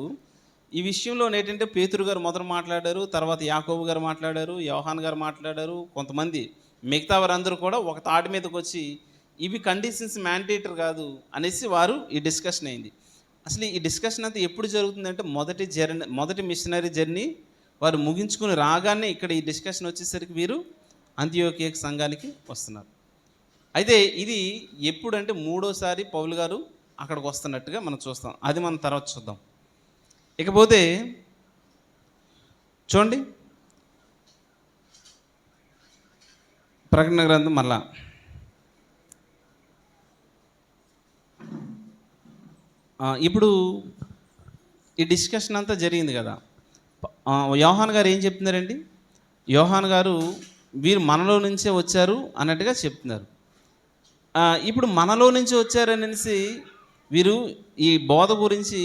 ఈ విషయంలో ఏంటంటే పేతురు గారు మొదట మాట్లాడారు, తర్వాత యాకోబు గారు మాట్లాడారు, యోహాన్ గారు మాట్లాడారు, కొంతమంది మిగతా వారందరూ కూడా ఒక తాటి మీదకి వచ్చి ఇవి కండిషన్స్ మ్యాండేటరీ కాదు అనేసి వారు ఈ డిస్కషన్ అయింది. అసలు ఈ డిస్కషన్ అంతా ఎప్పుడు జరుగుతుందంటే మొదటి మిషనరీ జర్నీ వారు ముగించుకుని రాగానే ఇక్కడ ఈ డిస్కషన్ వచ్చేసరికి వీరు అంతియోకియ సంఘానికి వస్తున్నారు. అయితే ఇది ఎప్పుడంటే మూడోసారి పౌలు గారు అక్కడికి వస్తున్నట్టుగా మనం చూస్తాం. అది మనం తర్వాత చూద్దాం. ఇకపోతే చూడండి, ప్రకటన గ్రంథం మళ్ళా ఇప్పుడు ఈ డిస్కషన్ అంతా జరిగింది కదా. యోహాన్ గారు ఏం చెప్తున్నారండి? యోహాన్ గారు వీరు మనలో నుంచే వచ్చారు అన్నట్టుగా చెప్తున్నారు. ఇప్పుడు మనలో నుంచి వచ్చారనేసి వీరు ఈ బోధ గురించి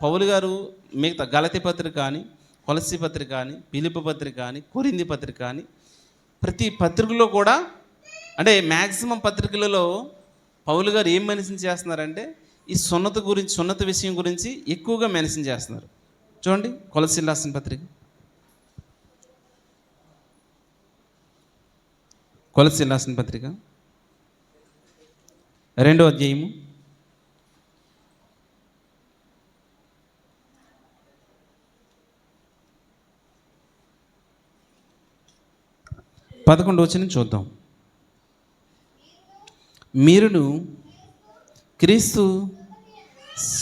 పౌలు గారు మిగతా గలతీ పత్రిక కానీ, కొలస్సీ పత్రిక కానీ, ఫిలిప్పీ పత్రిక కానీ, కొరింథీ పత్రిక కానీ ప్రతి పత్రికలో కూడా, అంటే మ్యాక్సిమం పత్రికలలో పౌలు గారు ఏం మెన్షన్ చేస్తున్నారంటే ఈ సున్నత విషయం గురించి ఎక్కువగా మెన్షన్ చేస్తున్నారు. చూడండి, కొలస్సీలు రాసిన పత్రిక, కొలస్సీలు రాసిన పత్రిక 2వ అధ్యాయము 11వ వచనం చూద్దాం. మీరును క్రీస్తు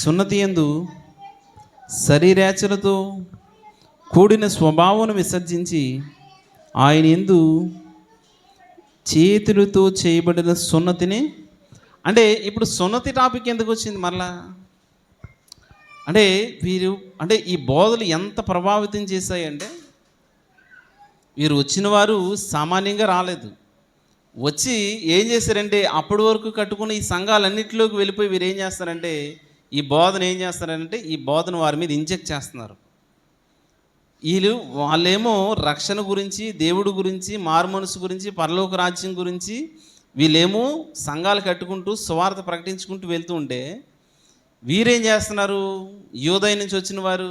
సున్నతి యందు శరీరేచ్ఛలతో కూడిన స్వభావం విసర్జించి ఆయన యందు చేతులతో చేయబడిన సున్నతిని, అంటే ఇప్పుడు సున్నతి టాపిక్ ఎందుకు వచ్చింది మరలా? అంటే ఈ బోధలు ఎంత ప్రభావితం చేశాయంటే, వీరు వచ్చిన వారు సామాన్యంగా రాలేదు. వచ్చి ఏం చేశారంటే అప్పటి వరకు కట్టుకున్న ఈ సంఘాలన్నింటిలోకి వెళ్ళిపోయి వీరు ఏం చేస్తారంటే ఈ బోధను వారి మీద ఇంజెక్ట్ చేస్తున్నారు. వాళ్ళేమో రక్షణ గురించి, దేవుడి గురించి, మారుమనసు గురించి, పరలోక రాజ్యం గురించి వీళ్ళేమో సంఘాలు కట్టుకుంటూ సువార్త ప్రకటించుకుంటూ వెళ్తూ ఉంటే, వీరేం చేస్తున్నారు? యూదయ నుంచి వచ్చిన వారు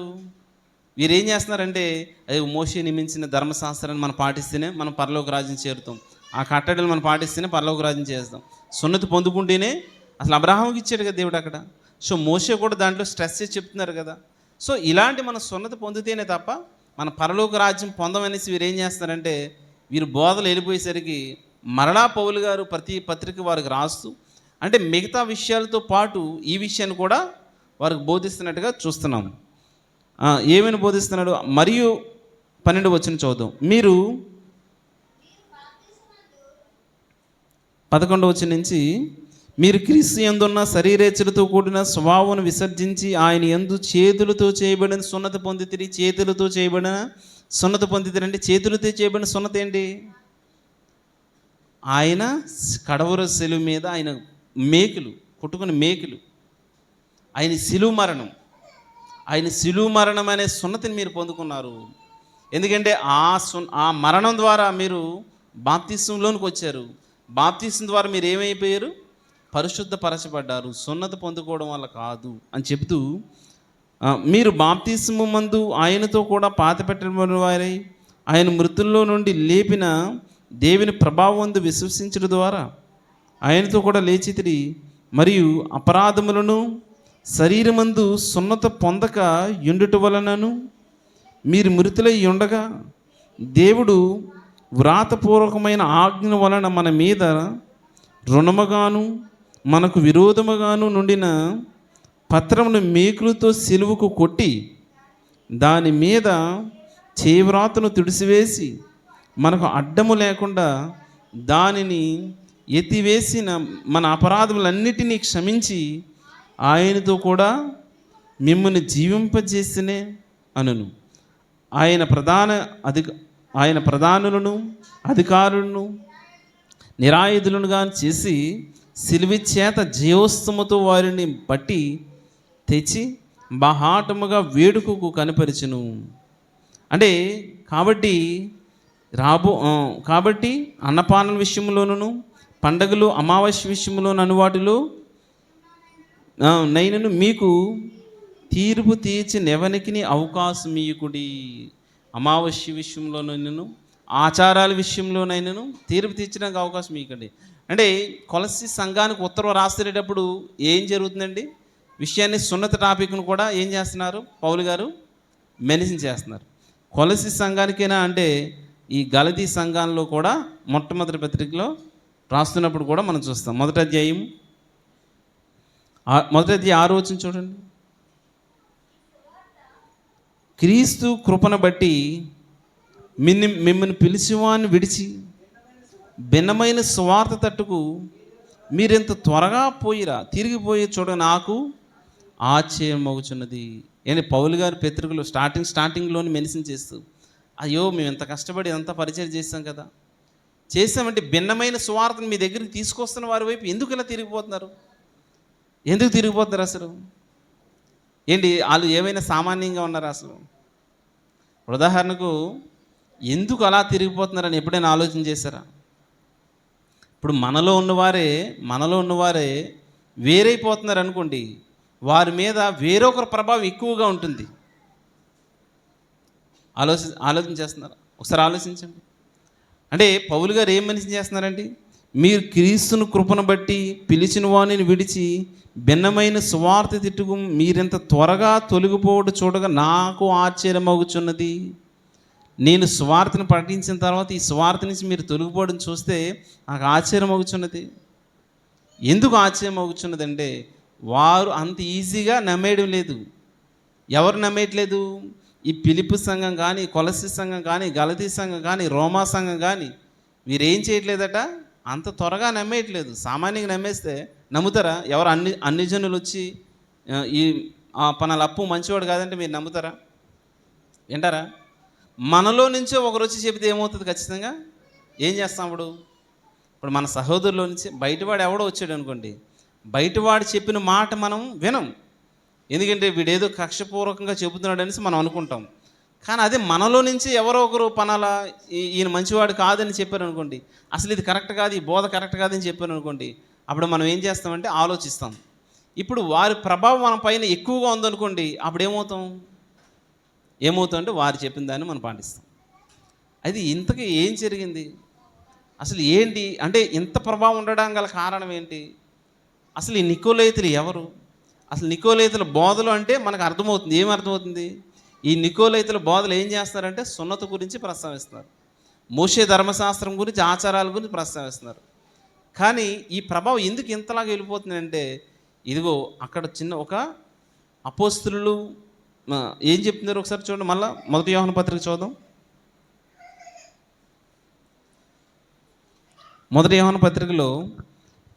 వీరేం చేస్తున్నారంటే, అది మోషే నియమించిన ధర్మశాస్త్రాన్ని మనం పాటిస్తేనే మనం పరలోక రాజ్యం చేరుతాం, ఆ కట్టడలు మనం పాటిస్తేనే పరలోక రాజ్యం చేస్తాం, సున్నతి పొందుకుంటేనే అసలు అబ్రహాముకి ఇచ్చాడు కదా దేవుడు అక్కడ. సో మోషే కూడా దాంట్లో స్ట్రెస్ చేసి చెప్తున్నారు కదా. సో ఇలాంటి మన సున్నతి పొందితేనే తప్ప మన పరలోక రాజ్యం పొందమనేసి వీరు ఏం చేస్తారంటే, వీరు బోధలు వెళ్ళిపోయేసరికి మరలా పౌలు గారు ప్రతి పత్రిక వారికి రాస్తూ, అంటే మిగతా విషయాలతో పాటు ఈ విషయాన్ని కూడా వారికి బోధిస్తున్నట్టుగా చూస్తున్నాము. ఏమైనా బోధిస్తున్నాడు? మరియు 12వ వచనం చదువుదాం. మీరు 11వ వచనం నుంచి, మీరు క్రీస్తు యందున్న శరీరేచ్ఛలతో కూడిన స్వభావం విసర్జించి ఆయన యందు చేతులతో చేయబడిన సున్నతి పొందితిరి. చేతులతో చేయబడిన సున్నతి పొందితిరి అంటే చేతులతో చేయబడిన సున్నతి ఏంటి? ఆయన కడవర శిలువ మీద ఆయన కొట్టుకుని మేకులు, ఆయన శిలువ మరణం అనే సున్నతిని మీరు పొందుకున్నారు. ఎందుకంటే ఆ మరణం ద్వారా మీరు బాప్తిస్మంలోనికి వచ్చారు. బాప్తిస్మం ద్వారా మీరు ఏమైపోయారు? పరిశుద్ధపరచబడ్డారు. సున్నతి పొందుకోవడం వల్ల కాదు అని చెబుతూ మీరు బాప్తిస్మము మందు ఆయనతో కూడా పాతిపెట్టబడిన వారై ఆయన మృతుల్లో నుండి లేపిన దేవుని ప్రభావమందు విశ్వసించడం ద్వారా ఆయనతో కూడా లేచితిరి. మరియు అపరాధములను శరీరమందు సున్నత పొందక యుండుట వలనను మీరు మృతులై ఉండగా దేవుడు వ్రాతపూర్వకమైన ఆజ్ఞ వలన మన మీద రుణముగాను మనకు విరోధముగాను నుండిన పత్రమును మేకులతో సిలువకు కొట్టి దాని మీద చేవ్రాతను తుడిసివేసి మనకు అడ్డము లేకుండా దానిని ఎత్తివేసిన మన అపరాధములన్నిటినీ క్షమించి ఆయనతో కూడా మిమ్మల్ని జీవింపజేసినే అనును. ఆయన ప్రధానులను అధికారులను నిరాయుధులనుగా చేసి సిలువ చేత జయోస్తముతో వారిని బట్టి తెచ్చి బహాటముగా వేడుకకు కనపరిచును. అంటే కాబట్టి అన్నపానల విషయంలోనూ పండగలు అమావాస్య విషయంలోనూ వాటిలో నైనను మీకు తీర్పు తీర్చి నెవనికి అవకాశం ఇయ్యకుడి. అమావాస్య విషయంలోనైనను ఆచారాల విషయంలోనైనను తీర్పు తీర్చడానికి అవకాశం ఇవ్వకండి. అంటే కొలసి సంఘానికి ఉత్తర్వు రాసేటప్పుడు ఏం జరుగుతుందండి? విషయాన్ని సున్నత టాపిక్ను కూడా ఏం చేస్తున్నారు? పౌలు గారు మెన్షన్ చేస్తున్నారు. కొలసి సంఘానికైనా అంటే ఈ గలతీ సంఘాల్లో కూడా మొట్టమొదటి పత్రికలో రాస్తున్నప్పుడు కూడా మనం చూస్తాం. మొదటి అధ్యాయం 6వ వచనం చూడండి. క్రీస్తు కృపను బట్టి మిమ్మల్ని పిలిచివాన్ని విడిచి భిన్నమైన స్వార్థ తట్టుకు మీరెంత త్వరగా తిరిగిపోయి చూడ నాకు ఆశ్చర్యమవుచున్నది. ఏంటి పౌలు గారి పత్రికలు స్టార్టింగ్లోని మెన్షన్ చేస్తూ, అయ్యో మేము ఎంత కష్టపడి ఎంత పరిచయం చేస్తాం కదా, చేసామంటే భిన్నమైన స్వార్థను మీ దగ్గరికి తీసుకొస్తున్న వారి వైపు ఎందుకు ఇలా తిరిగిపోతున్నారు? ఎందుకు తిరిగిపోతున్నారు అసలు? ఏంటి వాళ్ళు ఏమైనా సామాన్యంగా ఉన్నారా అసలు? ఉదాహరణకు ఎందుకు అలా తిరిగిపోతున్నారని ఎప్పుడైనా ఆలోచన చేశారా? ఇప్పుడు మనలో ఉన్నవారే వేరైపోతున్నారు అనుకోండి, వారి మీద వేరొకరి ప్రభావం ఎక్కువగా ఉంటుంది. ఆలోచన చేస్తున్నారా? ఒకసారి ఆలోచించండి. అంటే పౌలు గారు ఏం మెన్షన్ చేస్తున్నారండి? మీరు క్రీస్తును కృపను బట్టి పిలిచిన వాణిని విడిచి భిన్నమైన స్వార్థ తిట్టుకు మీరెంత త్వరగా తొలగిపోవడం చూడగా నాకు ఆశ్చర్యమవుచున్నది. నేను స్వార్థను ప్రకటించిన తర్వాత ఈ స్వార్థ నుంచి మీరు తొలగిపోవడం చూస్తే నాకు ఆశ్చర్యమవుచున్నది. ఎందుకు ఆశ్చర్యమవుచున్నది అంటే వారు అంత ఈజీగా నమ్మేయడం లేదు. ఎవరు నమ్మేయట్లేదు? ఈ ఫిలిప్పీ సంఘం కానీ, కొలసి సంఘం కానీ, గలతీ సంఘం కానీ, రోమా సంఘం కానీ వీరేం చేయట్లేదట, అంత త్వరగా నమ్మేయట్లేదు. సామాన్యంగా నమ్మేస్తే నమ్ముతారా? ఎవరు అన్ని జనులు వచ్చి ఈ పనాల అప్పు మంచివాడు కాదంటే మీరు నమ్ముతారా? వింటారా? మనలో నుంచే ఒకరు వచ్చి చెబితే ఏమవుతుంది? ఖచ్చితంగా ఏం చేస్తాం? ఇప్పుడు మన సహోదరులో నుంచి బయటవాడు ఎవడో వచ్చాడు అనుకోండి, బయటవాడు చెప్పిన మాట మనం వినం. ఎందుకంటే వీడేదో కక్షపూర్వకంగా చెబుతున్నాడు అనేసి మనం అనుకుంటాం. కానీ అదే మనలో నుంచి ఎవరో ఒకరు పనాలా ఈయన మంచివాడు కాదని చెప్పారు అనుకోండి, అసలు ఇది కరెక్ట్ కాదు, ఈ బోధ కరెక్ట్ కాదని చెప్పారు అనుకోండి, అప్పుడు మనం ఏం చేస్తామంటే ఆలోచిస్తాం. ఇప్పుడు వారి ప్రభావం మన పైన ఎక్కువగా ఉందనుకోండి, అప్పుడు ఏమవుతుందంటే వారు చెప్పిన దాన్ని మనం పాటిస్తాం. అది ఇంతకీ ఏం జరిగింది? అసలు ఏంటి అంటే ఇంత ప్రభావం ఉండడం గల కారణం ఏంటి? అసలు ఈ నికోలైతులు ఎవరు? అసలు నికోలైతుల బోధలు అంటే మనకు అర్థమవుతుంది. ఏం అర్థమవుతుంది? ఈ నికోలైతుల బోధలు ఏం చేస్తున్నారంటే సున్నత గురించి ప్రస్తావిస్తున్నారు, మోషే ధర్మశాస్త్రం గురించి, ఆచారాల గురించి ప్రస్తావిస్తున్నారు. కానీ ఈ ప్రభావం ఎందుకు ఇంతలాగా వెళ్ళిపోతుందంటే, ఇదిగో అక్కడ చిన్న ఒక అపోస్తలులు ఏం చెప్తున్నారు ఒకసారి చూడండి. మళ్ళీ 1 యోహాను పత్రిక చూద్దాం. 1 యోహాను పత్రికలో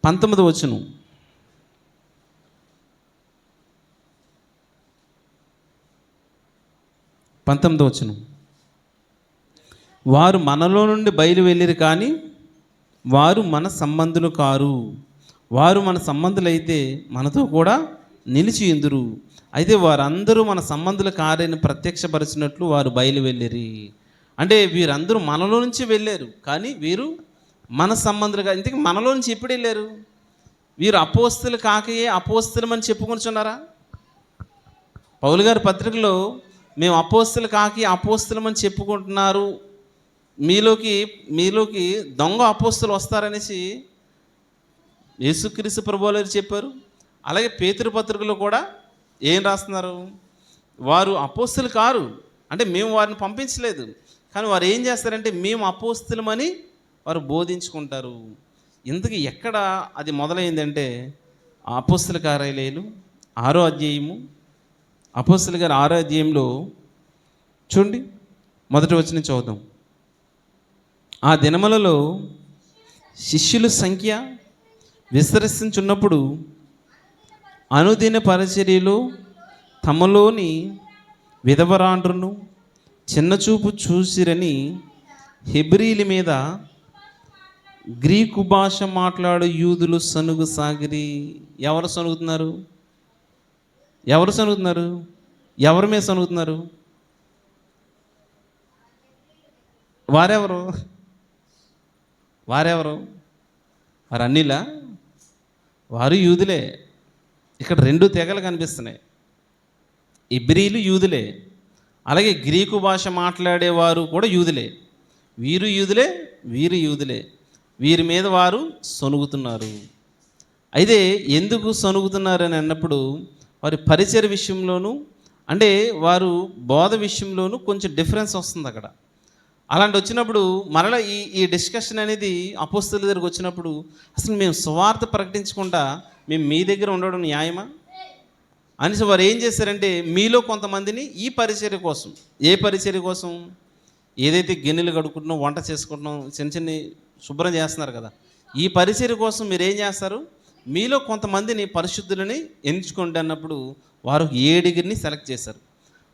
19వ వచనం. వారు మనలో నుండి బయలు వెళ్ళిరు కానీ వారు మన సంబంధులు కారు. వారు మన సంబంధులైతే మనతో కూడా నిలిచి ఇందురు. అయితే వారందరూ మన సంబంధుల కార్యాన్ని ప్రత్యక్షపరిచినట్లు వారు బయలు వెళ్ళిరి. అంటే వీరందరూ మనలో నుంచి వెళ్ళారు కానీ వీరు మన సంబంధులుగా. ఇంతకీ మనలో నుంచి ఎప్పుడు వెళ్ళారు? వీరు అపోస్తులు కాకయే అపోస్తులమని చెప్పుకొనిచున్నారా? పౌలు గారి పత్రికలో మేము అపోస్తులు కాకి అపోస్తులమని చెప్పుకుంటున్నారు, మీలోకి దొంగ అపోస్తులు వస్తారనేసి యేసుక్రీస్తు ప్రభువులు చెప్పారు. అలాగే పేతురు పత్రికలో కూడా ఏం రాస్తున్నారు, వారు అపోస్తులు కారు అంటే మేము వారిని పంపించలేదు, కానీ వారు ఏం చేస్తారంటే మేము అపోస్తులమని వారు బోధించుకుంటారు. ఇంతకీ ఎక్కడ అది మొదలైందంటే అపోస్తుల కార్యాలయాలు 6వ అధ్యాయము, అపోస్తుల గారి 6వ అధ్యాయంలో చూడండి, మొదటి వచనం చదువుదాం. ఆ దినములలో శిష్యుల సంఖ్య విస్తరిస్తున్నప్పుడు అనుదిన పరిచర్యలో తమలోని విధవరాండ్రును చిన్నచూపు చూసిరని హెబ్రీల మీద గ్రీకు భాష మాట్లాడు యూదులు సనుగు సాగిరి. ఎవరు సనుగుతున్నారు? ఎవరి మీద సనుగుతున్నారు? వారెవరు? వారు అన్నిలా? వారు యూదులే. ఇక్కడ 2 తెగలు కనిపిస్తున్నాయి. ఇబ్రీలు యూదులే, అలాగే గ్రీకు భాష మాట్లాడేవారు కూడా యూదులే. వీరు యూదులే, వీరు యూదులే. వీరి మీద వారు సొనుగుతున్నారు. అయితే ఎందుకు సొనుగుతున్నారని అన్నప్పుడు వారి పరిచయ విషయంలోనూ అంటే వారు బోధ విషయంలోనూ కొంచెం డిఫరెన్స్ వస్తుంది అక్కడ. అలాంటి వచ్చినప్పుడు మరలా ఈ డిస్కషన్ అనేది అపోస్తలుల దగ్గరికి వచ్చినప్పుడు అసలు మేము సువార్త ప్రకటించకుండా మేము మీ దగ్గర ఉండడం న్యాయమా అనేసి వారు ఏం చేశారంటే మీలో కొంతమందిని ఈ పరిచర్య కోసం, ఏ పరిచర్య కోసం, ఏదైతే గిన్నెలు కడుక్కుంటున్నాం, వంట చేసుకుంటున్నాం, చిన్న శుభ్రం చేస్తున్నారు కదా, ఈ పరిచర్య కోసం మీరు ఏం చేస్తారు, మీలో కొంతమందిని పరిశుద్ధులని ఎంచుకోండి అన్నప్పుడు వారు 7 సెలెక్ట్ చేశారు.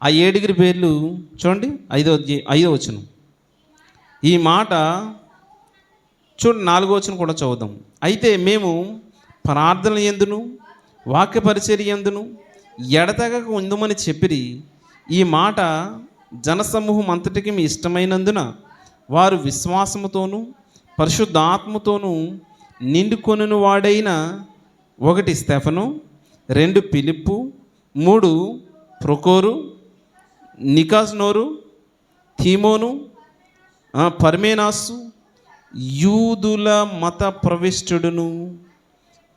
ఆ 7 పేర్లు చూడండి, 5వ వచనం. ఈ మాట చూడండి, 4వ వచనం కూడా చదువుదాం. అయితే మేము ప్రార్థన యందును వాక్య పరిచర్య యందును ఎడతెగక ఉందమని చెప్పిరి. ఈ మాట జనసమూహం అంతటికి మీ ఇష్టమైనందున వారు విశ్వాసముతోనూ పరిశుద్ధాత్మతోనూ నిండుకొనిన వాడైన 1 స్తెఫను, 2 ఫిలిప్పు, 3 ప్రొకోరు, నికాస్నోరు, తీమోను, పర్మేనాసు, యూదుల మత ప్రవిష్టుడును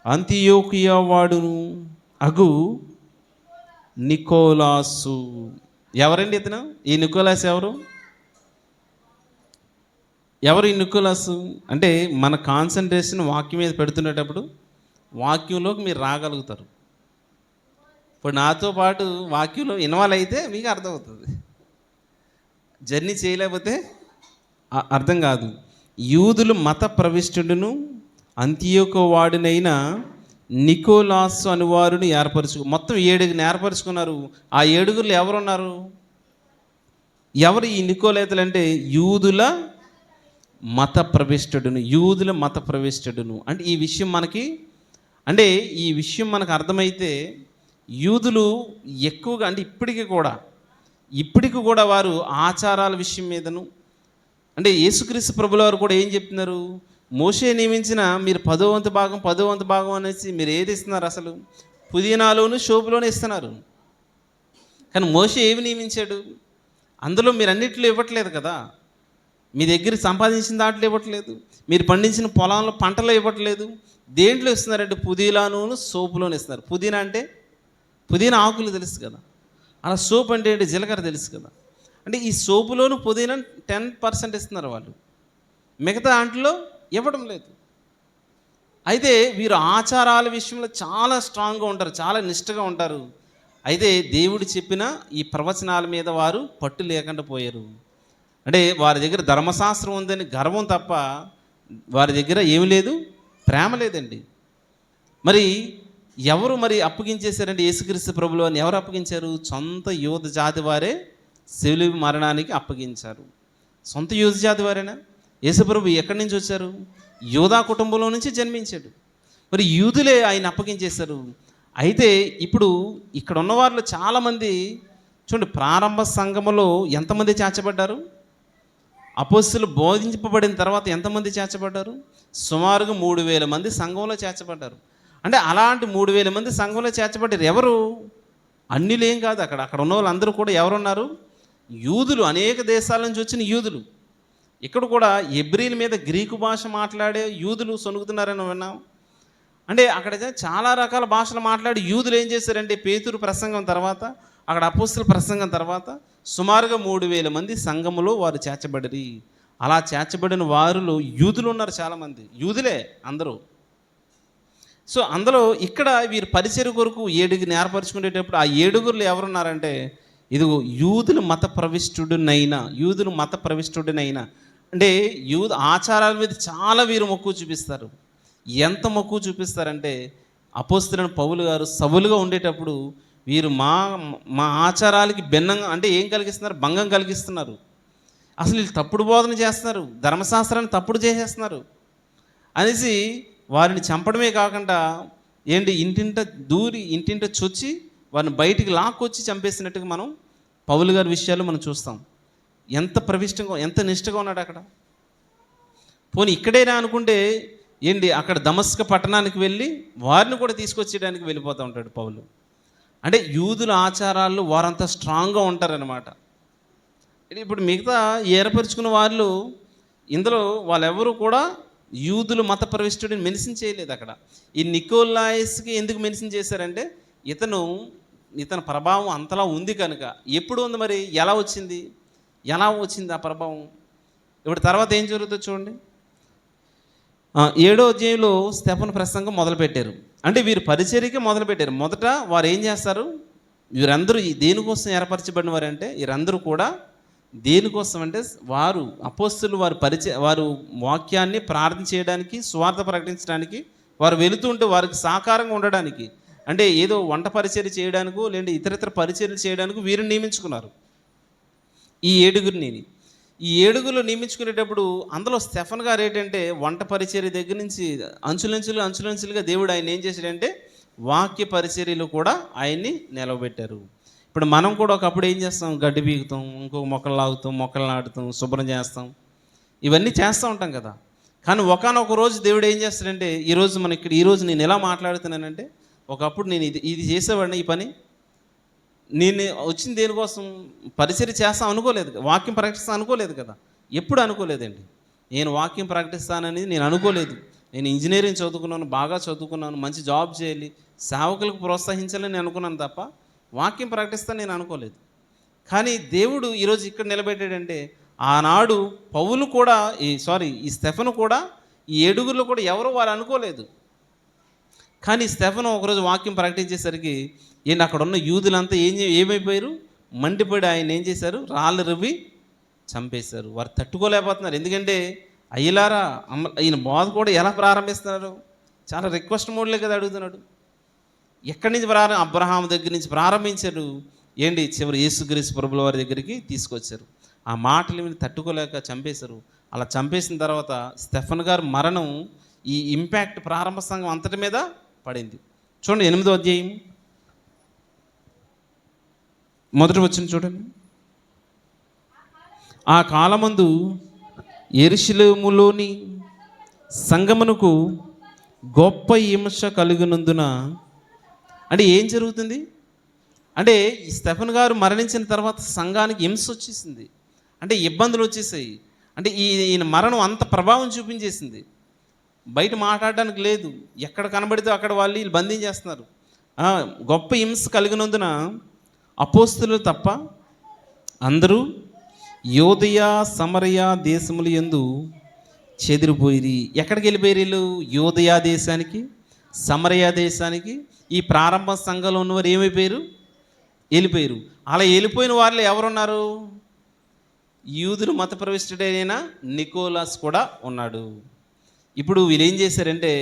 అంతియోకియా వాడును అగు నికోలాసు. ఎవరండి ఇతను? ఈ నికోలాస్ ఎవరు? ఈ నికోలాసు అంటే మన కాన్సన్ట్రేషన్ వాక్యం మీద పెడుతున్నప్పుడు వాక్యంలోకి మీరు రాగలుగుతారు. ఇప్పుడు నాతో పాటు వాక్యంలో ఇన్వాల్వ్ అయితే మీకు అర్థమవుతుంది, జర్నీ చేయలేకపోతే అర్థం కాదు. యూదులు మత ప్రవిష్టుడును అంతియోకు వాడినైన నికోలాసు అని వారిని మొత్తం 7 ఏర్పరచుకున్నారు. ఆ 7 ఎవరున్నారు? ఎవరు ఈ నికోలేతలు అంటే యూదుల మత ప్రవిష్టుడును. అంటే ఈ విషయం మనకు అర్థమైతే యూదులు ఎక్కువగా అంటే ఇప్పటికి కూడా వారు ఆచారాల విషయం మీదను అంటే యేసుక్రీస్తు ప్రభుల వారు కూడా ఏం చెప్తున్నారు, మోషే నియమించిన మీరు 10వ వంతు భాగం అనేసి మీరు ఏది ఇస్తున్నారు, అసలు పుదీనాలోను షోపులోనే ఇస్తున్నారు. కానీ మోషే ఏమి నియమించాడు, అందులో మీరు అన్నిట్లో ఇవ్వట్లేదు కదా, మీ దగ్గర సంపాదించిన దాంట్లో ఇవ్వట్లేదు, మీరు పండించిన పొలంలో పంటలో ఇవ్వట్లేదు. దేంట్లో ఇస్తున్నారంటే పుదీనాలోను సోపులోనే ఇస్తున్నారు. పుదీనా ఆకులు తెలుసు కదా, అలా సోపు అంటే జీలకర్ర తెలుసు కదా. అంటే ఈ సోపులోను పుదీనా 10% ఇస్తున్నారు వాళ్ళు, మిగతా దాంట్లో ఇవ్వడం లేదు. అయితే వీరు ఆచారాల విషయంలో చాలా స్ట్రాంగ్గా ఉంటారు, చాలా నిష్ఠగా ఉంటారు. అయితే దేవుడు చెప్పిన ఈ ప్రవచనాల మీద వారు పట్టు లేకుండా పోయారు. అంటే వారి దగ్గర ధర్మశాస్త్రం ఉందని గర్వం తప్ప వారి దగ్గర ఏమి లేదు, ప్రేమ లేదండి. ఎవరు అప్పగించేశారంటే యేసుక్రీస్తు ప్రభులు అని ఎవరు అప్పగించారు? సొంత యూద జాతి వారే శిలువ మరణానికి అప్పగించారు. సొంత యూద జాతి వారేనా? యేసుప్రభు ఎక్కడి నుంచి వచ్చారు? యూదా కుటుంబంలో నుంచి జన్మించాడు. యూదులే ఆయన అప్పగించేశారు. అయితే ఇప్పుడు ఇక్కడ ఉన్న వారిలో చాలామంది చూడండి, ప్రారంభ సంఘములో ఎంతమంది చేర్చబడ్డారు? అపోస్తలులు బోధింపబడిన తర్వాత ఎంతమంది చేర్చబడ్డారు? సుమారుగా 3000 మంది సంఘంలో చేర్చబడ్డారు. అంటే అలాంటి 3000 మంది సంఘంలో చేర్చబడ్డారు. ఎవరు? అన్యులేం కాదు, అక్కడ అక్కడ ఉన్న వాళ్ళందరూ కూడా ఎవరున్నారు? యూదులు, అనేక దేశాల నుంచి వచ్చిన యూదులు. ఇక్కడ కూడా ఎబ్రీల మీద గ్రీకు భాష మాట్లాడే యూదులు సొనుగుతున్నారని విన్నాం. అంటే అక్కడ చాలా రకాల భాషలు మాట్లాడి యూదులు ఏం చేశారంటే, పేతురు ప్రసంగం తర్వాత, అక్కడ అపోస్తుల ప్రసంగం తర్వాత సుమారుగా 3000 మంది సంఘములో వారు చేర్చబడిరి. అలా చేర్చబడిన వారిలో యూదులు ఉన్నారు, చాలామంది యూదులే అందరూ. సో అందులో ఇక్కడ వీరు పరిచర్య కొరకు 7 ఏర్పరచుకునేటప్పుడు ఆ 7 ఎవరున్నారంటే, ఇదిగో యూదులు మత ప్రవిష్టుడినైనా అంటే యూద ఆచారాల మీద చాలా వీరు మక్కువ చూపిస్తారు. ఎంత మక్కువ చూపిస్తారంటే, అపోస్తలుడైన పౌలు గారు సవులుగా ఉండేటప్పుడు వీరు మా ఆచారాలకి భిన్నంగా, అంటే ఏం కలిగిస్తున్నారు? భంగం కలిగిస్తున్నారు. అసలు వీళ్ళు తప్పుడు బోధన చేస్తున్నారు, ధర్మశాస్త్రాన్ని తప్పుడు చేసేస్తున్నారు అనేసి వారిని చంపడమే కాకుండా ఇంటింట చొచ్చి వారిని బయటికి లాక్కొచ్చి చంపేసినట్టుగా మనం పౌలు గారి విషయాలు మనం చూస్తాం. ఎంత ప్రవిష్టంగా, ఎంత నిష్ఠగా ఉన్నాడు అక్కడ. పోనీ ఇక్కడైనా అనుకుంటే అక్కడ దమస్క పట్టణానికి వెళ్ళి వారిని కూడా తీసుకొచ్చేయడానికి వెళ్ళిపోతూ ఉంటాడు పౌలు. అంటే యూదుల ఆచారాల్లో వారంతా స్ట్రాంగ్గా ఉంటారనమాట. ఇప్పుడు మిగతా ఏర్పరచుకున్న వాళ్ళు, ఇందులో వాళ్ళెవరూ కూడా యూదులు మత ప్రవిష్టుడిని మెన్షన్ చేయలేదు. అక్కడ ఈ నికోలాయస్కి ఎందుకు మెన్షన్ చేశారంటే, ఇతని ప్రభావం అంతలా ఉంది కనుక. ఎప్పుడు ఉంది మరి? ఎలా వచ్చింది ఆ ప్రభావం? ఇప్పుడు తర్వాత ఏం జరుగుతుందో చూడండి. 7వ అధ్యాయంలో స్తెఫను ప్రసంగం మొదలుపెట్టారు. అంటే వీరు పరిచర్యకే మొదలుపెట్టారు. మొదట వారు ఏం చేస్తారు? వీరందరూ దేనికోసం ఏర్పరచబడిన వారంటే, వీరందరూ కూడా దేనికోసం అంటే, వారు అపోస్తలులు వారు వాక్యాన్ని ప్రార్థన చేయడానికి, సువార్త ప్రకటించడానికి, వారు వెళుతుంటే వారికి సహకారంగా ఉండడానికి, అంటే ఏదో వంట పరిచర్య చేయడానికో లేదంటే ఇతరితర పరిచర్యలు చేయడానికి వీరిని నియమించుకున్నారు. ఈ 7 నియమించుకునేటప్పుడు అందులో స్టెఫన్ గారు ఏంటంటే, వంట పరిచర్య దగ్గర నుంచి అంచులంచులుగా దేవుడు ఆయన ఏం చేశాడంటే, వాక్య పరిచర్యలు కూడా ఆయన్ని నిలవబెట్టారు. ఇప్పుడు మనం కూడా ఒకప్పుడు ఏం చేస్తాం? గడ్డి పీకుతాం, ఇంకొక మొక్కలు లాగుతాం, మొక్కలు నాటుతాం, శుభ్రం చేస్తాం, ఇవన్నీ చేస్తూ ఉంటాం కదా. కానీ ఒకానొక రోజు దేవుడు ఏం చేస్తాడంటే, ఈరోజు నేను ఎలా మాట్లాడుతున్నానంటే, ఒకప్పుడు నేను ఇది చేసేవాడిని, ఈ పని నేను వచ్చింది దేనికోసం? పరిచర్య చేస్తాను అనుకోలేదు, వాక్యం ప్రకటిస్తాను అనుకోలేదు కదా. ఎప్పుడు అనుకోలేదండి. నేను వాక్యం ప్రకటిస్తానని నేను అనుకోలేదు. నేను ఇంజనీరింగ్ చదువుకున్నాను, బాగా చదువుకున్నాను, మంచి జాబ్ చేయాలి, సేవకులకు ప్రోత్సహించాలని నేను అనుకున్నాను తప్ప వాక్యం ప్రకటిస్తాను నేను అనుకోలేదు. కానీ దేవుడు ఈరోజు ఇక్కడ నిలబెట్టాడంటే, ఆనాడు పౌలు కూడా ఈ స్టెఫను కూడా ఈ 7 కూడా ఎవరో వారు అనుకోలేదు. కానీ స్టెఫను ఒకరోజు వాక్యం ప్రకటించేసరికి అక్కడ ఉన్న యూదులంతా ఏమైపోయారు? మండిపడి ఆయన ఏం చేశారు? రాళ్ళు రువ్వి చంపేశారు. వారు తట్టుకోలేకపోతున్నారు. ఎందుకంటే అయ్యలారా, ఈయన బోధ కూడా ఎలా ప్రారంభిస్తున్నారు? చాలా రిక్వెస్ట్ మోడ్లే కదా అడుగుతున్నాడు. ఎక్కడి నుంచి అబ్రహాం దగ్గర నుంచి ప్రారంభించారు, చివరి యేసుక్రీస్తు ప్రభుల వారి దగ్గరికి తీసుకొచ్చారు. ఆ మాటలు మీద తట్టుకోలేక చంపేశారు. అలా చంపేసిన తర్వాత స్టెఫన్ గారు మరణం ఈ ఇంపాక్ట్ ప్రారంభ సంఘం అంతటి మీద పడింది. చూడండి 8వ అధ్యాయం మొదటి వచనం చూడండి. ఆ కాలమందు యెరూషలేములోని సంగమునకు గొప్ప హింస కలిగినందున, అంటే ఏం జరుగుతుంది అంటే, ఈ స్టెఫన్ గారు మరణించిన తర్వాత సంఘానికి హింస వచ్చేసింది, అంటే ఇబ్బందులు వచ్చేసాయి. అంటే ఈయన మరణం అంత ప్రభావం చూపించేసింది. బయట మాట్లాడడానికి లేదు, ఎక్కడ కనబడితే అక్కడ వీళ్ళు బంధించేస్తున్నారు. గొప్ప హింస కలిగినందున అపోస్తలులు తప్ప అందరూ యోదయ సమరయ దేశములు యందు చెదిరిపోయి. ఎక్కడికి వెళ్ళిపోయారు వీళ్ళు? యోదయ దేశానికి, సమరయ దేశానికి. ఈ ప్రారంభ సంఘంలో ఉన్నవారు ఏమైపోయారు? వెళ్ళిపోయారు. అలా వెళ్ళిపోయిన వాళ్ళు ఎవరున్నారు? యూదులు మత ప్రవిష్టుడైన నికోలాస్ కూడా ఉన్నాడు. ఇప్పుడు వీళ్ళు ఏం చేశారంటే,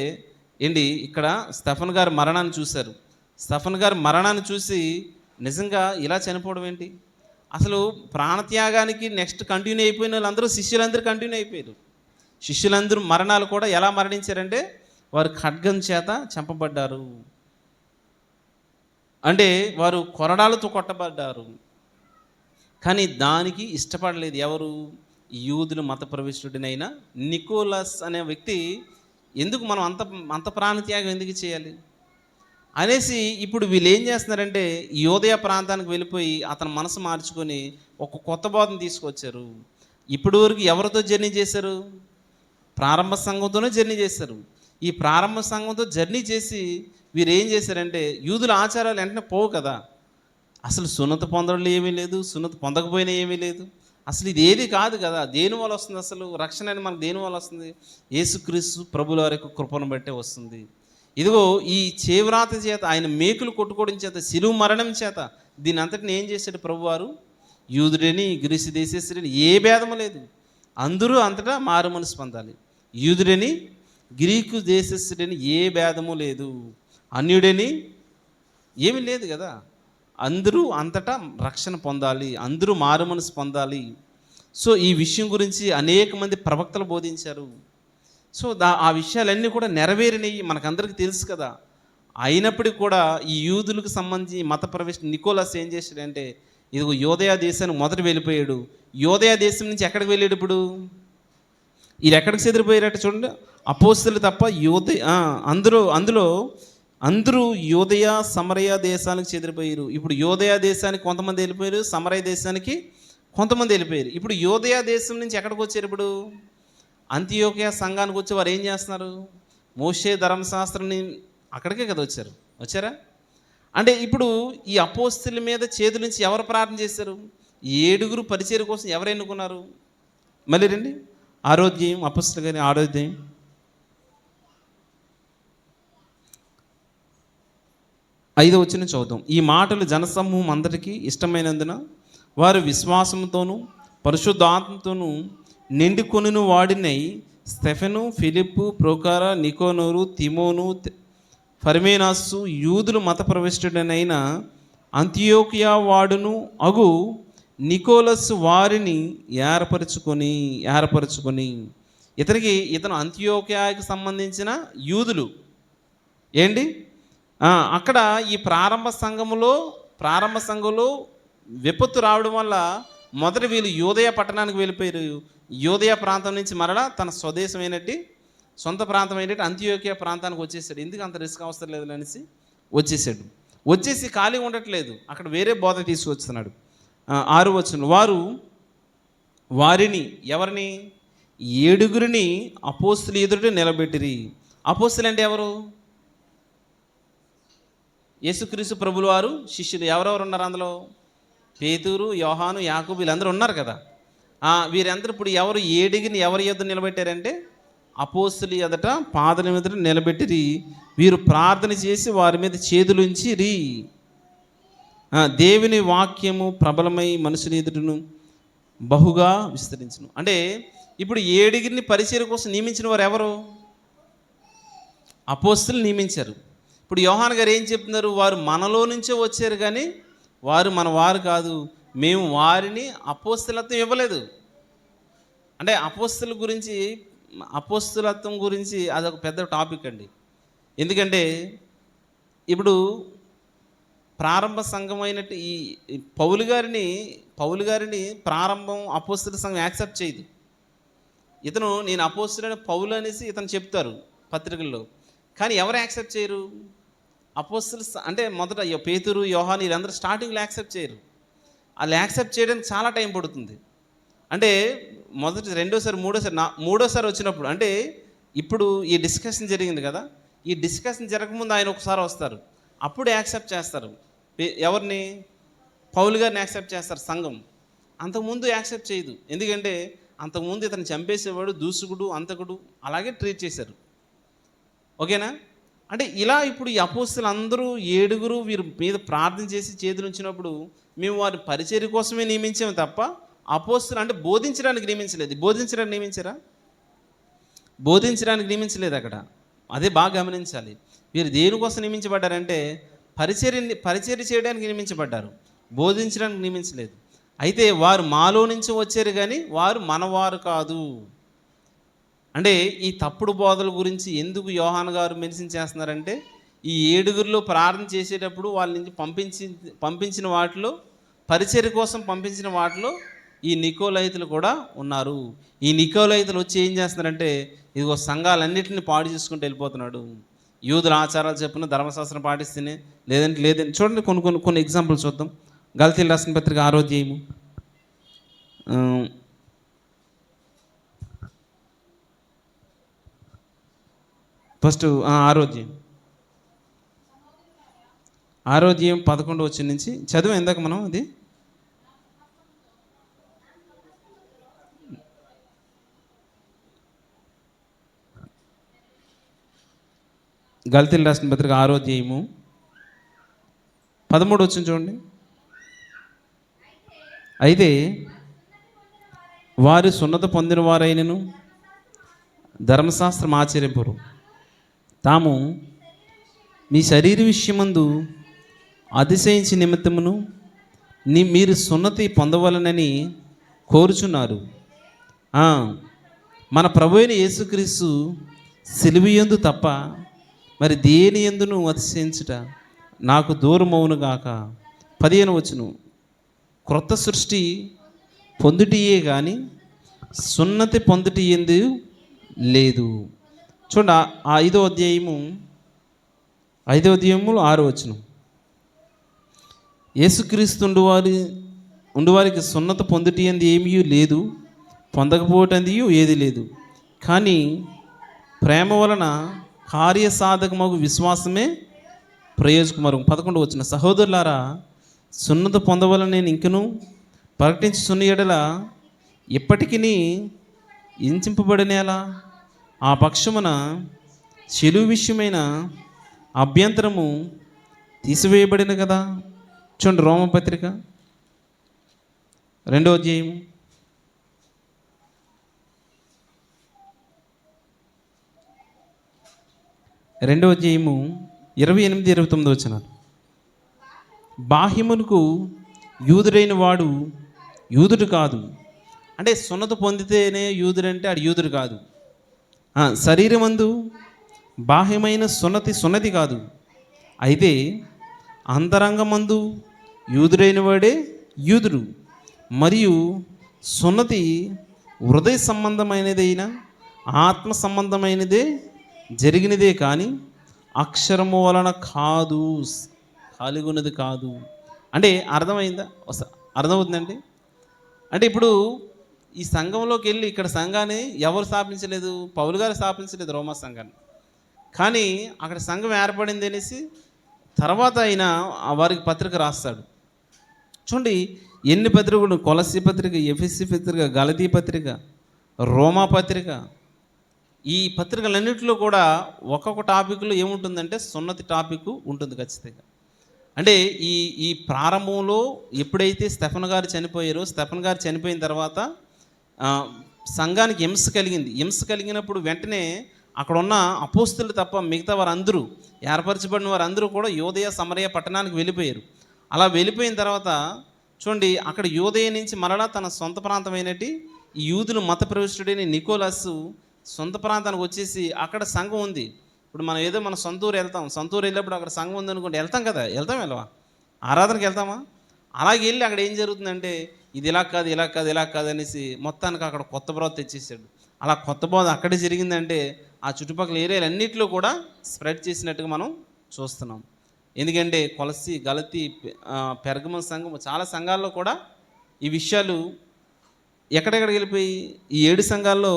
ఇక్కడ స్టెఫన్ గారు మరణాన్ని చూశారు. స్టెఫన్ గారు మరణాన్ని చూసి నిజంగా ఇలా చనిపోవడం ఏంటి? అసలు ప్రాణత్యాగానికి నెక్స్ట్ కంటిన్యూ అయిపోయిన వాళ్ళందరూ శిష్యులందరూ కంటిన్యూ అయిపోయారు. శిష్యులందరూ మరణాలు కూడా ఎలా మరణించారంటే, వారు ఖడ్గం చేత చంపబడ్డారు, అంటే వారు కొరడాలతో కొట్టబడ్డారు. కానీ దానికి ఇష్టపడలేదు ఎవరు? యూదులు మత ప్రవిష్టుడినైన నికోలస్ అనే వ్యక్తి. ఎందుకు మనం అంత ప్రాణత్యాగం ఎందుకు చేయాలి? అనేసి ఇప్పుడు వీళ్ళు ఏం చేస్తున్నారంటే యోదయ ప్రాంతానికి వెళ్ళిపోయి అతని మనసు మార్చుకొని ఒక కొత్త బోధన తీసుకొచ్చారు. ఇప్పటి వరకు ఎవరితో జర్నీ చేశారు? ప్రారంభ సంఘంతోనే జర్నీ చేశారు. ఈ ప్రారంభ సంఘంతో జర్నీ చేసి వీరు ఏం చేశారంటే యూదుల ఆచారాలు వెంటనే పోవు కదా. అసలు సున్నత పొందడంలో ఏమీ లేదు, సున్నత పొందకపోయినా ఏమీ లేదు. అసలు ఇది ఏది కాదు కదా. దేని వల్ల వస్తుంది? అసలు రక్షణ అనేది మనకు దేని వల్ల వస్తుంది? యేసుక్రీస్తు ప్రభుల వారి యొక్క కృపను బట్టే వస్తుంది. ఇదిగో ఈ చేవ్రాత చేత, ఆయన మేకులు కొట్టుకోవడం చేత, శిలువ మరణం చేత దీని అంతటిని ఏం చేశాడు ప్రభువారు? యూదుడని గ్రీసు దేశస్థుడని ఏ భేదము లేదు, అందరూ అంతటా మారు మనసు పొందాలి. యూదుడని గ్రీకు దేశస్థుడని ఏ భేదము లేదు, అన్యుడని ఏమీ లేదు కదా. అందరూ అంతటా రక్షణ పొందాలి, అందరూ మారు మనసు పొందాలి. సో ఈ విషయం గురించి అనేక మంది ప్రవక్తలు బోధించారు. సో ఆ విషయాలన్నీ కూడా నెరవేరినవి మనకందరికీ తెలుసు కదా. అయినప్పటికీ కూడా ఈ యూదులకు సంబంధించి మత ప్రవేశ నికోలస్ ఏం చేశాడంటే ఇదిగో యోదయ దేశానికి మొదట వెళ్ళిపోయాడు. యోదయ దేశం నుంచి ఎక్కడికి వెళ్ళాడు? ఇప్పుడు వీళ్ళు ఎక్కడికి చెదిరిపోయారట చూడండి. అపోస్తలు తప్ప అందరూ యోదయ సమరయ దేశానికి చెదిరిపోయారు. ఇప్పుడు యోదయ దేశానికి కొంతమంది వెళ్ళిపోయారు, సమరయ దేశానికి కొంతమంది వెళ్ళిపోయారు. ఇప్పుడు యోదయ దేశం నుంచి ఎక్కడికి వచ్చారు? ఇప్పుడు అంతియోకియా సంఘానికి వచ్చి వారు ఏం చేస్తున్నారు? మోషే ధర్మశాస్త్రాన్ని అక్కడికే కదా వచ్చారా? అంటే ఇప్పుడు ఈ అపోస్తల మీద చేతుల నుంచి ఎవరు ప్రార్థన చేశారు? 7 పరిచర్య కోసం ఎవరు ఎన్నుకున్నారు? మళ్ళీ రండి, ఆరోగ్యం అపోస్తల గారి ఆరోగ్యం 5వ వచనం చదువుతాం. ఈ మాటలు జనసమూహం అందరికీ ఇష్టమైనందున వారు విశ్వాసంతోనూ పరిశుద్ధాత్మతోనూ నిండుకొనిన వాడినై స్టెఫెను, ఫిలిప్పు, ప్రోకార, నికోనోరు, తిమోను, ఫర్మేనాసు, యూదులు మత ప్రవిష్టుడనైన అంతియోకియా వాడును అగు నికోలస్ వారిని ఏర్పరచుకొని ఇతను అంతియోకియాకి సంబంధించిన యూదులు ఏంటి అక్కడ ఈ ప్రారంభ సంఘంలో విపత్తు రావడం వల్ల మొదట వీళ్ళు యోదయ పట్టణానికి వెళ్ళిపోయారు. యోదయ ప్రాంతం నుంచి మరలా తన స్వదేశమైనట్టు సొంత ప్రాంతం అయినట్టు అంతియోకియా ప్రాంతానికి వచ్చేసాడు. ఎందుకు అంత రిస్క్ అవసరం లేదు అనేసి వచ్చేసి ఖాళీగా ఉండట్లేదు, అక్కడ వేరే బోధ తీసుకొస్తున్నాడు. 6వ వచనం, వారిని ఎవరిని? 7 అపోస్తలు ఎదుట నిలబెట్టిరి. అపోస్తలు అంటే ఎవరు? యేసుక్రీస్తు ప్రభుల వారు శిష్యులు. ఎవరెవరు ఉన్నారు అందులో? పేతురు, యోహాను, యాకోబు వీళ్ళందరూ ఉన్నారు కదా. వీరందరూ ఇప్పుడు ఎవరి ఎదుట నిలబెట్టారంటే అపోస్తలు ఎదుట పాదల మీద నిలబెట్టిరి. వీరు ప్రార్థన చేసి వారి మీద చేతులుంచి దేవుని వాక్యము ప్రబలమై మనుషుల ఎదుటను బహుగా విస్తరించును. అంటే ఇప్పుడు 7 పరిచర్య కోసం నియమించిన వారు ఎవరు? అపోస్తలు నియమించారు. ఇప్పుడు యోహాను గారు ఏం చెప్తున్నారు? వారు మనలో నుంచే వచ్చారు కానీ వారు మన వారు కాదు, మేము వారిని అపోస్తలత్వం ఇవ్వలేదు. అంటే అపోస్తలత్వం గురించి అదొక పెద్ద టాపిక్ అండి. ఎందుకంటే ఇప్పుడు ప్రారంభ సంఘం అయినట్టు ఈ పౌలు గారిని ప్రారంభం అపోస్తల సంఘం యాక్సెప్ట్ చేయదు. నేను అపోస్తలుడైన పౌలు అనేసి ఇతను చెప్తారు పత్రికల్లో, కానీ ఎవరు యాక్సెప్ట్ చేయరు? అపోస్తలు అంటే మొదట పేతురు, యోహాను వీళ్ళందరూ స్టార్టింగ్లో యాక్సెప్ట్ చేయరు. వాళ్ళు యాక్సెప్ట్ చేయడానికి చాలా టైం పడుతుంది. అంటే మొదటి, రెండోసారి, మూడోసారి వచ్చినప్పుడు, అంటే ఇప్పుడు ఈ డిస్కషన్ జరిగింది కదా, ఈ డిస్కషన్ జరగకముందు ఆయన ఒకసారి వస్తారు, అప్పుడు యాక్సెప్ట్ చేస్తారు. ఎవరిని? పౌలు గారిని యాక్సెప్ట్ చేస్తారు సంఘం. అంతకుముందు యాక్సెప్ట్ చేయదు. ఎందుకంటే అంతకుముందు ఇతను చంపేసేవాడు, దూసుకుడు, అంతకుడు, అలాగే ట్రీట్ చేశారు. ఓకేనా? అంటే ఇలా ఇప్పుడు ఈ అపోస్తలు అందరూ 7 వీరి మీద ప్రార్థన చేసి చేతులు ఉంచినప్పుడు మేము వారి పరిచర్య కోసమే నియమించాము తప్ప అపోస్తలు అంటే బోధించడానికి నియమించలేదు. బోధించడానికి నియమించలేదు అక్కడ. అదే బాగా గమనించాలి. వీరు దేనికోసం నియమించబడ్డారంటే పరిచర్య చేయడానికి నియమించబడ్డారు, బోధించడానికి నియమించలేదు. అయితే వారు మాలో నుంచి వచ్చారు కానీ వారు మనవారు కాదు. అంటే ఈ తప్పుడు బోధల గురించి ఎందుకు యోహాను గారు మెన్షన్ చేస్తున్నారంటే ఈ 7 ప్రార్థన చేసేటప్పుడు వాళ్ళ నుంచి పంపించిన వాటిలో, పరిచర్య కోసం పంపించిన వాటిలో ఈ నికోలైతులు కూడా ఉన్నారు. ఈ నికోలైతులు వచ్చి ఏం చేస్తున్నారంటే ఇదిగో సంఘాలన్నింటినీ పాడు చేసుకుంటూ వెళ్ళిపోతున్నాడు. యూదుల ఆచారాలు చెప్పిన ధర్మశాస్త్రం పాటిస్తేనే, లేదంటే చూడండి కొన్ని ఎగ్జాంపుల్స్ చూద్దాం. గలతీయులకు రాసిన పత్రిక 6వ అధ్యాయము ఫస్ట్ 6వ అధ్యాయం 11వ వచనం నుంచి చదువు. ఇందాక మనం అది గలతీయులకు రాసిన పత్రిక 6వ అధ్యాయము 13వ వచనం చూడండి. అయితే వారు సున్నత పొందిన వారైనను ధర్మశాస్త్రం ఆచరింపరు, తాము మీ శరీర విషయమందు అతిశయించి నిమిత్తమును మీరు సున్నతి పొందవలనని కోరుచున్నారు. మన ప్రభు అయిన యేసుక్రీస్తు సిలువయందు తప్ప మరి దేని యందును అతిశయించుట నాకు దూరమవునుగాక. 15వ వచనం, క్రొత్త సృష్టి పొందుటియే కానీ సున్నతి పొందుటి ఎందు లేదు. చూడండి 5వ అధ్యాయము 6వ వచనం, యేసుక్రీస్తు ఉండువారికి సున్నత పొందుటి ఎందు ఏమీ లేదు, పొందకపోవటంది ఏది లేదు, కానీ ప్రేమ వలన కార్యసాధకమగు విశ్వాసమే ప్రయోజకమరు. 11వ వచనం, సహోదరులారా, సున్నత పొందవలని నేను ఇంకను ప్రకటించుచున్న యెడల ఎప్పటికీ ఇంచింపబడినేలా ఆ పక్షమున చెలువు విషయమైన అభ్యంతరము తీసివేయబడిన కదా. చూడండి రోమపత్రిక 2వ అధ్యాయము 28-29 వచనాలు. బాహ్యమునకు యూదుడైన వాడు యూదుడు కాదు, అంటే సున్నత పొందితేనే యూదుడంటే ఆడు యూదుడు కాదు. శరీరమందు బాహ్యమైన సున్నతి కాదు, అయితే అంతరంగమందు యూదుడైన వాడే యూదుడు. మరియు సున్నతి హృదయ సంబంధమైనదైనా ఆత్మ సంబంధమైనదే జరిగినదే కానీ అక్షరము వలన కాదు, కలిగినది కాదు. అంటే అర్థమైందా? అర్థమవుతుందండి. అంటే ఇప్పుడు ఈ సంఘంలోకి వెళ్ళి ఇక్కడ సంఘాన్ని ఎవరు స్థాపించలేదు? పౌలు గారు స్థాపించలేదు రోమా సంఘాన్ని. కానీ అక్కడ సంఘం ఏర్పడింది అనేసి తర్వాత ఆయన వారికి పత్రిక రాస్తాడు. చూడండి ఎన్ని పత్రికలు, కొలస్సీ పత్రిక, ఎఫెసీ పత్రిక, గలతీ పత్రిక, రోమా పత్రిక, ఈ పత్రికలన్నింటిలో కూడా ఒక్కొక్క టాపిక్లో ఏముంటుందంటే సున్నతి టాపిక్ ఉంటుంది ఖచ్చితంగా. అంటే ఈ ప్రారంభంలో ఎప్పుడైతే స్టెఫన్ గారు చనిపోయారో, స్టెఫన్ గారు చనిపోయిన తర్వాత సంఘానికి హింస కలిగింది. హింస కలిగినప్పుడు వెంటనే అక్కడ ఉన్న అపోస్తులు తప్ప మిగతా వారందరూ, ఏర్పరచబడిన వారందరూ కూడా యూదయ సమరయ పట్టణానికి వెళ్ళిపోయారు. అలా వెళ్ళిపోయిన తర్వాత చూడండి అక్కడ యూదయ నుంచి మరలా తన సొంత ప్రాంతమైనటి ఈ యూదులు మత ప్రవిష్టుడైన నికోలస్ సొంత ప్రాంతానికి వచ్చేసి అక్కడ సంఘం ఉంది. ఇప్పుడు మనం ఏదో మన సొంతూరు వెళ్తాం, సొంతూరు వెళ్ళినప్పుడు అక్కడ సంఘం ఉంది అనుకోండి, వెళ్తాం కదా, వెళ్ళవా? ఆరాధనకి వెళ్తామా? అలాగే వెళ్ళి అక్కడ ఏం జరుగుతుందంటే ఇది ఇలా కాదు అనేసి మొత్తానికి అక్కడ కొత్త బోధ తెచ్చేసాడు. అలా కొత్త బోధ అక్కడే జరిగిందంటే ఆ చుట్టుపక్కల ఏరియాలన్నింటిలో కూడా స్ప్రెడ్ చేసినట్టుగా మనం చూస్తున్నాం. ఎందుకంటే కొలసి, గలతీ, పెర్గమ సంఘం, చాలా సంఘాల్లో కూడా ఈ విషయాలు ఎక్కడెక్కడికి వెళ్ళిపోయి ఈ 7 సంఘాల్లో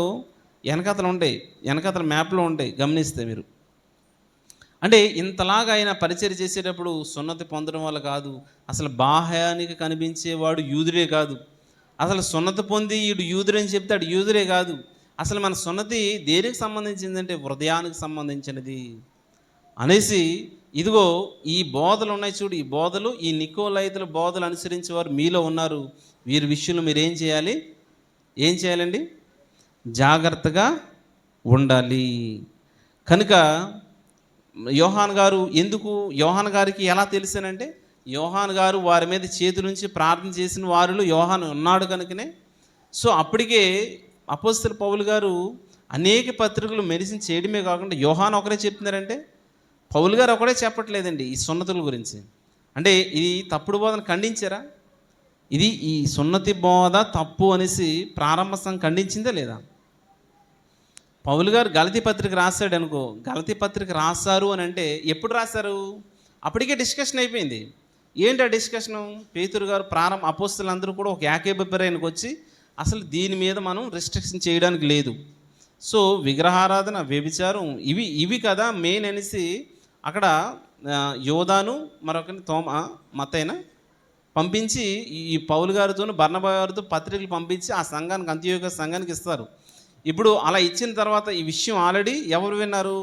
వెనకతలు ఉంటాయి, వెనకతల మ్యాప్లో ఉంటాయి, గమనిస్తే మీరు. అంటే ఇంతలాగా ఆయన పరిచయం చేసేటప్పుడు సున్నతి పొందడం వల్ల కాదు, అసలు బాహ్యానికి కనిపించేవాడు యూదుడే కాదు, అసలు సున్నతి పొంది ఈడు యూదుడని చెప్తాడు యూదుడే కాదు. అసలు మన సున్నతి దేనికి సంబంధించిందంటే హృదయానికి సంబంధించినది అనేసి, ఇదిగో ఈ బోధలు ఉన్నాయి చూడు, ఈ బోధలు, ఈ నికోలైతుల బోధలు అనుసరించేవారు మీలో ఉన్నారు. వీరి విషయంలో మీరు ఏం చేయాలండి? జాగ్రత్తగా ఉండాలి. కనుక యోహాన్ గారికి ఎలా తెలుసానంటే, యోహాన్ గారు వారి మీద చేతులుంచి ప్రార్థన చేసిన వారిలో యోహాను ఉన్నాడు కనుకనే. సో అప్పటికే అపోస్తలుడైన పౌలు గారు అనేక పత్రికలు మెడిసిన్ చేయడమే కాకుండా యోహాను ఒకరే చెప్తున్నారంటే పౌలు గారు ఒకడే చెప్పట్లేదండి ఈ సున్నతుల గురించి. అంటే ఇది తప్పుడు బోధన ఖండించారా? ఇది ఈ సున్నతి బోధ తప్పు అనేసి ప్రారంభ సంఘం ఖండించిందా లేదా? పౌలు గారు గలతీ పత్రిక రాశాడు అనుకో, గలతీ పత్రిక రాశారు అని అంటే ఎప్పుడు రాశారు? అప్పటికే డిస్కషన్ అయిపోయింది. ఏంటి ఆ డిస్కషను? పేతురు గారు అపోస్తలులందరూ కూడా ఒక ఏకాభిప్రాయానికి వచ్చి అసలు దీని మీద మనం రిస్ట్రిక్షన్ చేయడానికి లేదు. సో విగ్రహారాధన, వ్యభిచారం ఇవి కదా మెయిన్ అనేసి అక్కడ యోధాను మరొకరిని మత్తయిన పంపించి ఈ పౌలు గారితో బర్నబా గారితో పత్రికలు పంపించి ఆ సంఘానికి, అంత్యోక సంఘానికి ఇస్తారు. ఇప్పుడు అలా ఇచ్చిన తర్వాత ఈ విషయం ఆల్రెడీ ఎవరు విన్నారు?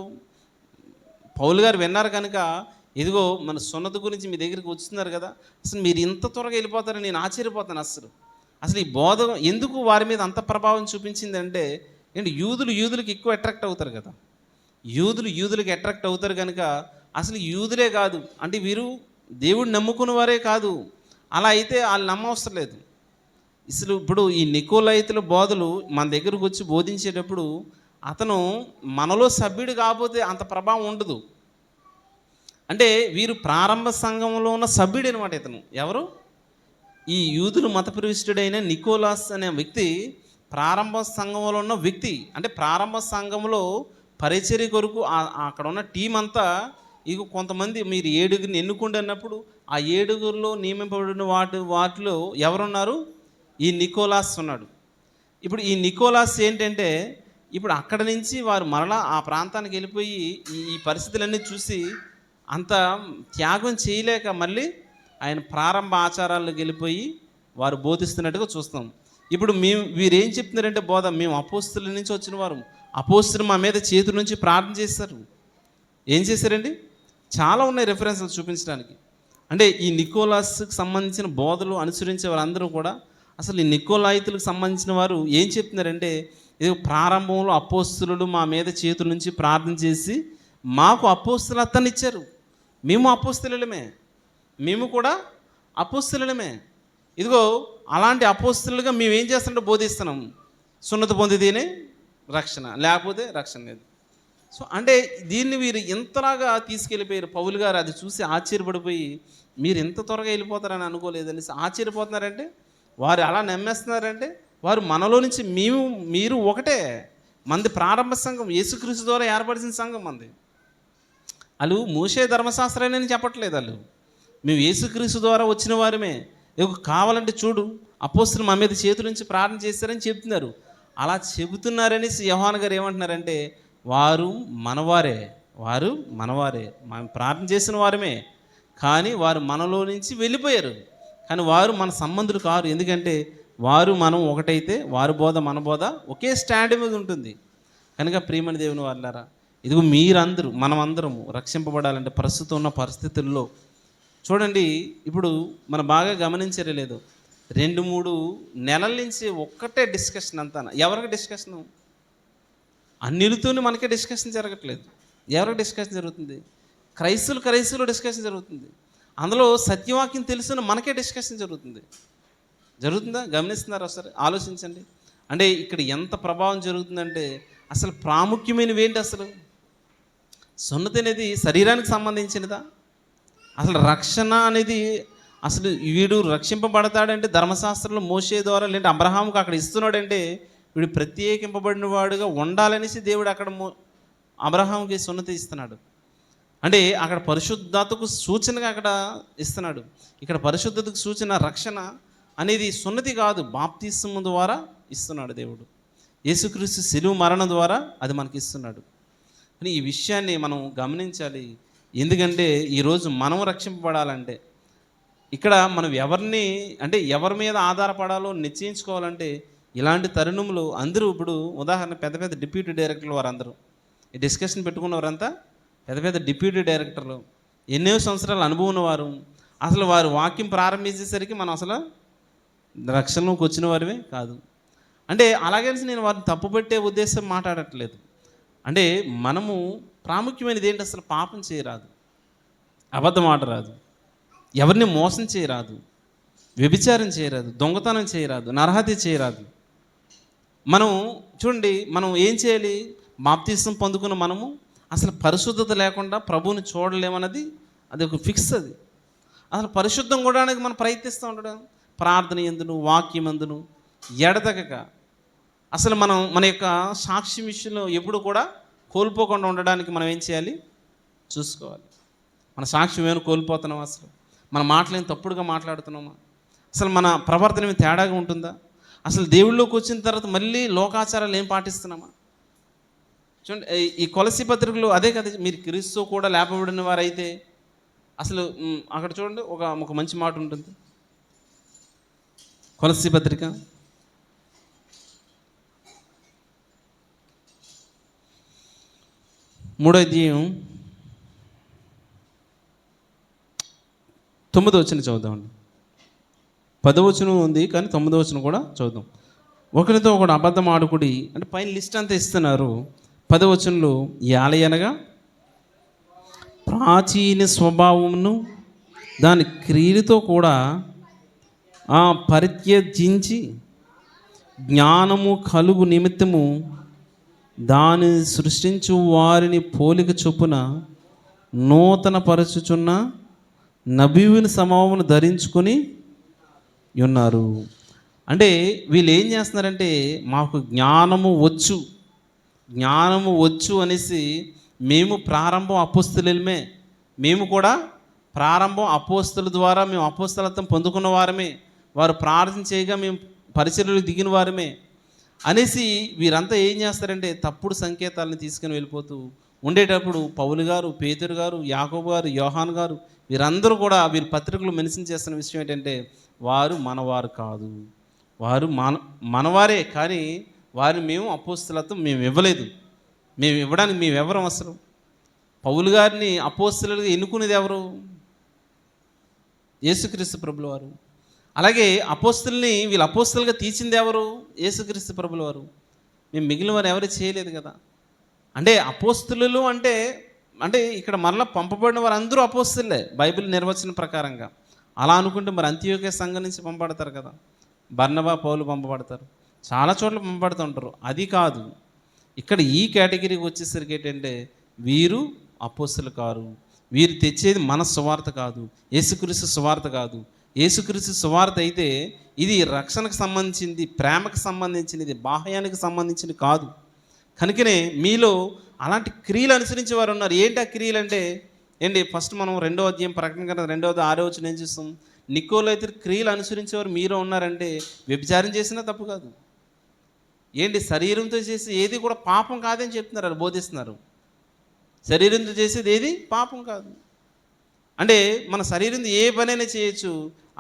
పౌలు గారు విన్నారు కనుక ఇదిగో మన సున్నతి గురించి మీ దగ్గరికి వస్తున్నారు కదా, అసలు మీరు ఇంత త్వరగా వెళ్ళిపోతారని నేను ఆశ్చర్యపోతాను. అసలు ఈ బోధ ఎందుకు వారి మీద అంత ప్రభావం చూపించిందంటే ఏంటి, యూదులకి ఎక్కువ అట్రాక్ట్ అవుతారు కదా, యూదులకి అట్రాక్ట్ అవుతారు కనుక అసలు యూదులే కాదు అంటే వీరు దేవుడిని నమ్ముకున్న వారే కాదు, అలా అయితే వాళ్ళు నమ్మవసరం లేదు. అసలు ఇప్పుడు ఈ నికోలైతుల బోధలు మన దగ్గరకు వచ్చి బోధించేటప్పుడు అతను మనలో సభ్యుడు కాకపోతే అంత ప్రభావం ఉండదు. అంటే వీరు ప్రారంభ సంఘంలో ఉన్న సభ్యుడు అనమాట. ఇతను ఎవరు? ఈ యూదులు మత ప్రవిష్టుడైన నికోలాస్ అనే వ్యక్తి ప్రారంభ సంఘంలో ఉన్న వ్యక్తి. అంటే ప్రారంభ సంఘంలో పరిచర్య కొరకు అక్కడ ఉన్న టీం అంతా ఇక కొంతమంది మీరు 7గురిని ఎన్నుకోండి అన్నప్పుడు ఆ 7గురిలో నియమింపబడిన వాటిలో ఎవరున్నారు? ఈ నికోలాస్ ఉన్నాడు. ఇప్పుడు ఈ నికోలాస్ ఏంటంటే ఇప్పుడు అక్కడ నుంచి వారు మరలా ఆ ప్రాంతానికి వెళ్ళిపోయి ఈ పరిస్థితులన్నీ చూసి అంత త్యాగం చేయలేక మళ్ళీ ఆయన ప్రారంభ ఆచారాల్లోకి వెళ్ళిపోయి వారు బోధిస్తున్నట్టుగా చూస్తాం. ఇప్పుడు వీరేం చెప్తున్నారంటే బోధ, మేము అపోస్తుల నుంచి వచ్చిన వారు, అపోస్తులు మా మీద చేతుల నుంచి ప్రార్థన చేస్తారు. ఏం చేశారండి? చాలా ఉన్నాయి రెఫరెన్స్లు చూపించడానికి. అంటే ఈ నికోలాస్కి సంబంధించిన బోధలు అనుసరించే వారందరూ కూడా అసలు ఈ నికోలాయితులకు సంబంధించిన వారు ఏం చెప్తున్నారంటే, ఇది ప్రారంభంలో అపోస్తులు మా మీద చేతుల నుంచి ప్రార్థన చేసి మాకు అపోస్తులత్వాన్ని ఇచ్చారు. మేము అపోస్తులమే, మేము కూడా అపోస్తులమే. ఇదిగో అలాంటి అపోస్తులుగా మేము ఏం చేస్తుంటే బోధిస్తున్నాం, సున్నతి పొందితేనే రక్షణ, లేకపోతే రక్షణ లేదు. సో అంటే దీన్ని వీరు ఎంతలాగా తీసుకెళ్ళిపోయారు. పౌలు గారు అది చూసి ఆశ్చర్యపడిపోయి మీరు ఎంత త్వరగా వెళ్ళిపోతారని అనుకోలేదనేసి ఆశ్చర్యపోతున్నారంటే, వారు అలా నమ్మేస్తున్నారంటే వారు మనలో నుంచి మీరు ఒకటే. మంది ప్రారంభ సంఘం యేసుక్రీస్తు ద్వారా ఏర్పడిన సంఘం మంది. వాళ్ళు మోషే ధర్మశాస్త్రాన్ని చెప్పట్లేదు, వాళ్ళు మేము యేసుక్రీస్తు ద్వారా వచ్చిన వారమే. కావాలంటే చూడు అపోస్తులు మా మీద చేతుల నుంచి ప్రార్థన చేస్తారని చెప్తున్నారు. అలా చెబుతున్నారనేసి యోహాను గారు ఏమంటున్నారంటే వారు మనవారే, మనం ప్రార్థన చేసిన వారమే, కానీ వారు మనలో నుంచి వెళ్ళిపోయారు. కానీ వారు మన సంబంధులు కారు. ఎందుకంటే వారు మనం ఒకటైతే వారి బోధ మన బోధ ఒకే స్టాండ్ మీద ఉంటుంది. కనుక ప్రియమైన దేవుని వారులారా, ఇదిగో మీరందరూ మనమందరము రక్షింపబడాలంటే ప్రస్తుతం ఉన్న పరిస్థితుల్లో చూడండి, ఇప్పుడు మనం బాగా గమనించరే లేదు, 2-3 నెలల నుంచి ఒక్కటే డిస్కషన్ అంతా. ఎవరికి డిస్కషను? అన్నిటితోనే మనకే డిస్కషన్ జరగట్లేదు. ఎవరికి డిస్కషన్ జరుగుతుంది? క్రైస్తువులు డిస్కషన్ జరుగుతుంది. అందులో సత్యవాక్యం తెలిసిన మనకే డిస్కషన్ జరుగుతుందా? గమనిస్తున్నారా? ఒకసారి ఆలోచించండి. అంటే ఇక్కడ ఎంత ప్రభావం జరుగుతుందంటే అసలు ప్రాముఖ్యమైనవి ఏంటి? అసలు సున్నతి అనేది శరీరానికి సంబంధించినదా? అసలు రక్షణ అనేది అసలు వీడు రక్షింపబడతాడంటే ధర్మశాస్త్రంలో మోషే ద్వారా లేదంటే అబ్రహాముకు అక్కడ ఇస్తున్నాడంటే వీడు ప్రత్యేకింపబడిన వాడుగా ఉండాలనేసి దేవుడు అక్కడ అబ్రహాముకి సున్నతి ఇస్తున్నాడు. అంటే అక్కడ పరిశుద్ధతకు సూచనగా అక్కడ ఇస్తున్నాడు. ఇక్కడ పరిశుద్ధతకు సూచన రక్షణ అనేది సున్నతి కాదు, బాప్తిస్మం ద్వారా ఇస్తున్నాడు దేవుడు. యేసుక్రీస్తు శిలువ మరణం ద్వారా అది మనకి ఇస్తున్నాడు. కానీ ఈ విషయాన్ని మనం గమనించాలి. ఎందుకంటే ఈరోజు మనం రక్షింపబడాలంటే ఇక్కడ మనం ఎవరి మీద ఆధారపడాలో నిశ్చయించుకోవాలంటే ఇలాంటి తరుణంలో అందరూ ఇప్పుడు ఉదాహరణ పెద్ద డిప్యూటీ డైరెక్టర్లు వారందరూ ఈ డిస్కషన్ పెట్టుకున్నవారంతా పెద్ద డిప్యూటీ డైరెక్టర్లు, ఎన్నో సంవత్సరాల అనుభవం ఉన్నవారు. అసలు వారు వాక్యం ప్రారంభించేసరికి మనం అసలు రక్షణలోకి వచ్చిన వారివే కాదు. అంటే అలాగేసి నేను వారిని తప్పుపెట్టే ఉద్దేశం మాట్లాడట్లేదు. అంటే మనము ప్రాముఖ్యమైనది ఏంటి? అసలు పాపం చేయరాదు, అబద్ధం ఆడరాదు, ఎవరిని మోసం చేయరాదు, వ్యభిచారం చేయరాదు, దొంగతనం చేయరాదు, నరహత్య చేయరాదు. మనం చూడండి, మనం ఏం చేయాలి? బాప్తిసం పొందుకున్న మనము అసలు పరిశుద్ధత లేకుండా ప్రభువుని చూడలేమన్నది అది ఒక ఫిక్స్. అది అసలు పరిశుద్ధం కూడా మనం ప్రయత్నిస్తూ ఉండడం, ప్రార్థన ఎందును వాక్యం ఎందును ఎడతెగక అసలు మనం మన యొక్క సాక్ష్యం విషయంలో ఎప్పుడు కూడా కోల్పోకుండా ఉండడానికి మనం ఏం చేయాలి? చూసుకోవాలి. మన సాక్ష్యం ఏమైనా కోల్పోతున్నాం? అసలు మన మాటలేం తప్పుడుగా మాట్లాడుతున్నామా? అసలు మన ప్రవర్తన ఏమి తేడాగా ఉంటుందా? అసలు దేవుళ్ళలోకి వచ్చిన తర్వాత మళ్ళీ లోకాచారాలు ఏం పాటిస్తున్నామా? చూడండి, ఈ కొలసి పత్రికలు అదే కదా, మీరు క్రీస్తు కూడా లేపబడిన వారైతే అసలు అక్కడ చూడండి ఒక మంచి మాట ఉంటుంది. కొలసి పత్రిక 3వ అధ్యాయం 9వ వచనం చదువుదామండి. 10వ వచనం ఉంది కానీ 9వ వచనం కూడా చదువుదాం. ఒకరితో ఒకడు అబద్ధం ఆడుకుడి అంటే పైన లిస్ట్ అంతా ఇస్తున్నారు. 10వ వచనంలో యాలయనగా ప్రాచీన స్వభావమును దాని క్రియలతో కూడా పరిత్యజించి జ్ఞానము కలుగు నిమిత్తము దాని సృష్టించు వారిని పోలిక చొప్పున నూతన పరచుచున్న నబీవుని సమూహమును ధరించుకొని ఉన్నారు. అంటే వీళ్ళు ఏం చేస్తున్నారంటే మాకు జ్ఞానము వచ్చు అనేసి మేము ప్రారంభం అపోస్తలులమే, మేము కూడా ప్రారంభం అపోస్తల ద్వారా మేము అపోస్తలత్వం పొందుకున్న వారమే, వారు ప్రార్థన చేయగా మేము పరిచర్యలు దిగిన వారమే అనేసి వీరంతా ఏం చేస్తారంటే తప్పుడు సంకేతాలను తీసుకుని వెళ్ళిపోతూ ఉండేటప్పుడు పౌలు గారు, పేతురు గారు, యాకోబు గారు, యోహాన్ గారు వీరందరూ కూడా వీరి పత్రికలు మెన్షన్ చేస్తున్న విషయం ఏంటంటే వారు మనవారు కాదు, వారు మనవారే కానీ వారిని మేము అపోస్తలత్వం మేము ఇవ్వలేదు. మేము ఇవ్వడానికి మేము ఎవరం? అసలు పౌలు గారిని అపోస్తలుగా ఎన్నుకునేది ఎవరు? యేసుక్రీస్తు ప్రభుల వారు. అలాగే అపోస్తల్ని వీళ్ళు అపోస్తలుగా తీర్చింది ఎవరు? యేసుక్రీస్తు ప్రభుల వారు. మేము మిగిలిన వారు ఎవరు చేయలేదు కదా. అంటే అపోస్తలు అంటే ఇక్కడ మరలా పంపబడిన వారు అందరూ అపోస్తలే బైబిల్ నిర్వచనం ప్రకారంగా. అలా అనుకుంటే మరి అంత్యోక్య సంఘం నుంచి పంపబడతారు కదా, బర్నబా, పౌలు పంపబడతారు, చాలా చోట్ల పంపబడుతూ ఉంటారు. అది కాదు, ఇక్కడ ఈ కేటగిరీకి వచ్చేసరికి ఏంటంటే వీరు అపోస్తలు కారు, వీరు తెచ్చేది మన సువార్త కాదు, యేసుక్రీస్తు సువార్త కాదు. యేసుక్రీస్తు సువార్త అయితే ఇది రక్షణకు సంబంధించింది, ప్రేమకు సంబంధించినది, బాహ్యానికి సంబంధించింది కాదు. కనుకనే మీలో అలాంటి క్రియలు అనుసరించే వారు ఉన్నారు. ఏంటి ఆ క్రియలు అంటే ఫస్ట్ మనం 2వ అధ్యాయం ప్రకటన గ్రంథం 2వ వచనం ఏం చూస్తాం? నికోలైతే క్రియలు అనుసరించేవారు మీరు ఉన్నారంటే వ్యభిచారం చేసినా తప్పు కాదు. శరీరంతో చేసి ఏది కూడా పాపం కాదని చెప్తున్నారు, అది బోధిస్తున్నారు. శరీరంతో చేసేది ఏది పాపం కాదు అంటే మన శరీరంతో ఏ పనైనా చేయొచ్చు.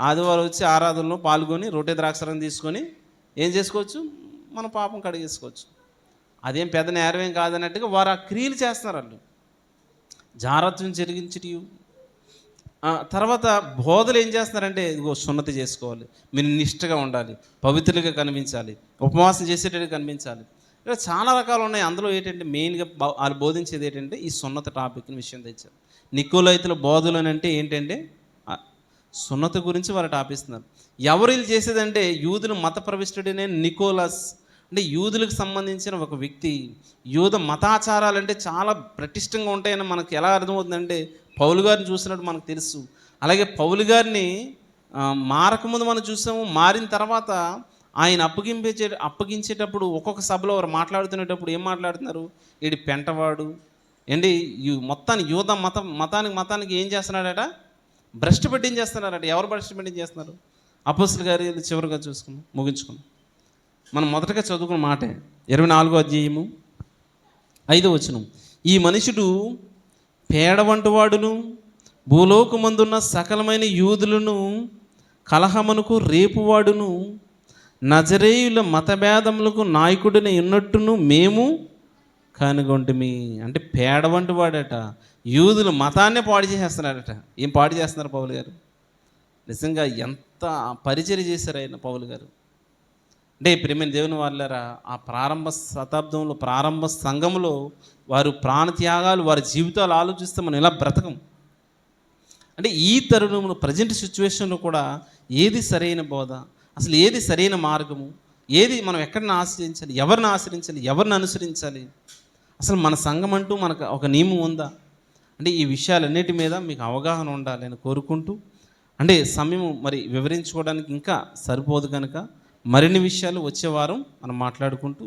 ఆదివారం వచ్చి ఆరాధనలో పాల్గొని రొట్టె ద్రాక్షారం తీసుకొని ఏం చేసుకోవచ్చు? మన పాపం కడిగేసుకోవచ్చు. అదేం పెద్ద నేరమేం కాదన్నట్టుగా వారు ఆ క్రియలు చేస్తున్నారు. వాళ్ళు జారత్వం జరిగించటి తర్వాత బోధలు ఏం చేస్తున్నారంటే ఇదిగో సున్నతి చేసుకోవాలి, మీరు నిష్ఠగా ఉండాలి, పవిత్రులుగా కనిపించాలి, ఉపవాసం చేసేటట్టు కనిపించాలి. ఇలా చాలా రకాలు ఉన్నాయి. అందులో ఏంటంటే మెయిన్గా వాళ్ళు బోధించేది ఏంటంటే ఈ సున్నత టాపిక్ని విషయం తెచ్చారు. నికోలైతుల బోధలు అని అంటే ఏంటంటే సున్నత గురించి వారు టాపిస్తున్నారు. ఎవరు వీళ్ళు చేసేదంటే యూదులు మత ప్రవిష్టుడైన నికోలస్ అంటే యూదులకు సంబంధించిన ఒక వ్యక్తి. యూద మతాచారాలంటే చాలా ప్రతిష్టంగా ఉంటాయని మనకు ఎలా అర్థమవుతుందంటే పౌలు గారిని చూసినట్టు మనకు తెలుసు. అలాగే పౌలు గారిని మారకముందు మనం చూసాము, మారిన తర్వాత ఆయన అప్పగించేటప్పుడు ఒక్కొక్క సభలో వారు మాట్లాడుతునేటప్పుడు ఏం మాట్లాడుతున్నారు? వీడి పెంటవాడు మొత్తానికి యూద మతానికి ఏం చేస్తున్నాడట? భ్రష్టు పెట్టించేస్తున్నారట. ఎవరు భ్రష్టు పెట్టించేస్తున్నారు? అపోస్తలుల కార్యాలు చివరిగా ముగించుకున్నాం. మనం మొదటగా చదువుకున్న మాటే 24వ అధ్యాయము 5వ వచనం. ఈ మనుషుడు పేడవంటి వాడును భూలోకమందున్న సకలమైన యూదులను కలహమునకు రేపువాడును నజరేయుల మతభేదములకు నాయకుడిని ఉన్నట్టును మేము కనుగొంటిమి. అంటే పేడవంటి వాడట, యూదులు మతాన్నే పాడు చేసేస్తున్నాడట. ఏం పాడు చేస్తున్నారు పౌలు గారు? నిజంగా ఎంత పరిచర్య చేశారు ఆయన పౌలు గారు. అంటే ప్రియమైన దేవుని వాళ్ళారా, ఆ ప్రారంభ శతాబ్దంలో ప్రారంభ సంఘంలో వారు ప్రాణత్యాగాలు, వారి జీవితాలు ఆలోచిస్తే మనం ఇలా బ్రతకం. అంటే ఈ తరుణంలో ప్రజెంట్ సిచ్యువేషన్లో కూడా ఏది సరైన బోధ, అసలు ఏది సరైన మార్గము, ఏది మనం ఎక్కడిని ఆశ్రయించాలి, ఎవరిని ఆశ్రయించాలి, ఎవరిని అనుసరించాలి, అసలు మన సంఘం అంటూ మనకు ఒక నియమం ఉందా అంటే ఈ విషయాలన్నిటి మీద మీకు అవగాహన ఉండాలని కోరుకుంటూ, అంటే సమయం మరి వివరించుకోవడానికి ఇంకా సరిపోదు కనుక మరిన్ని విషయాలు వచ్చే వారం మనం మాట్లాడుకుంటూ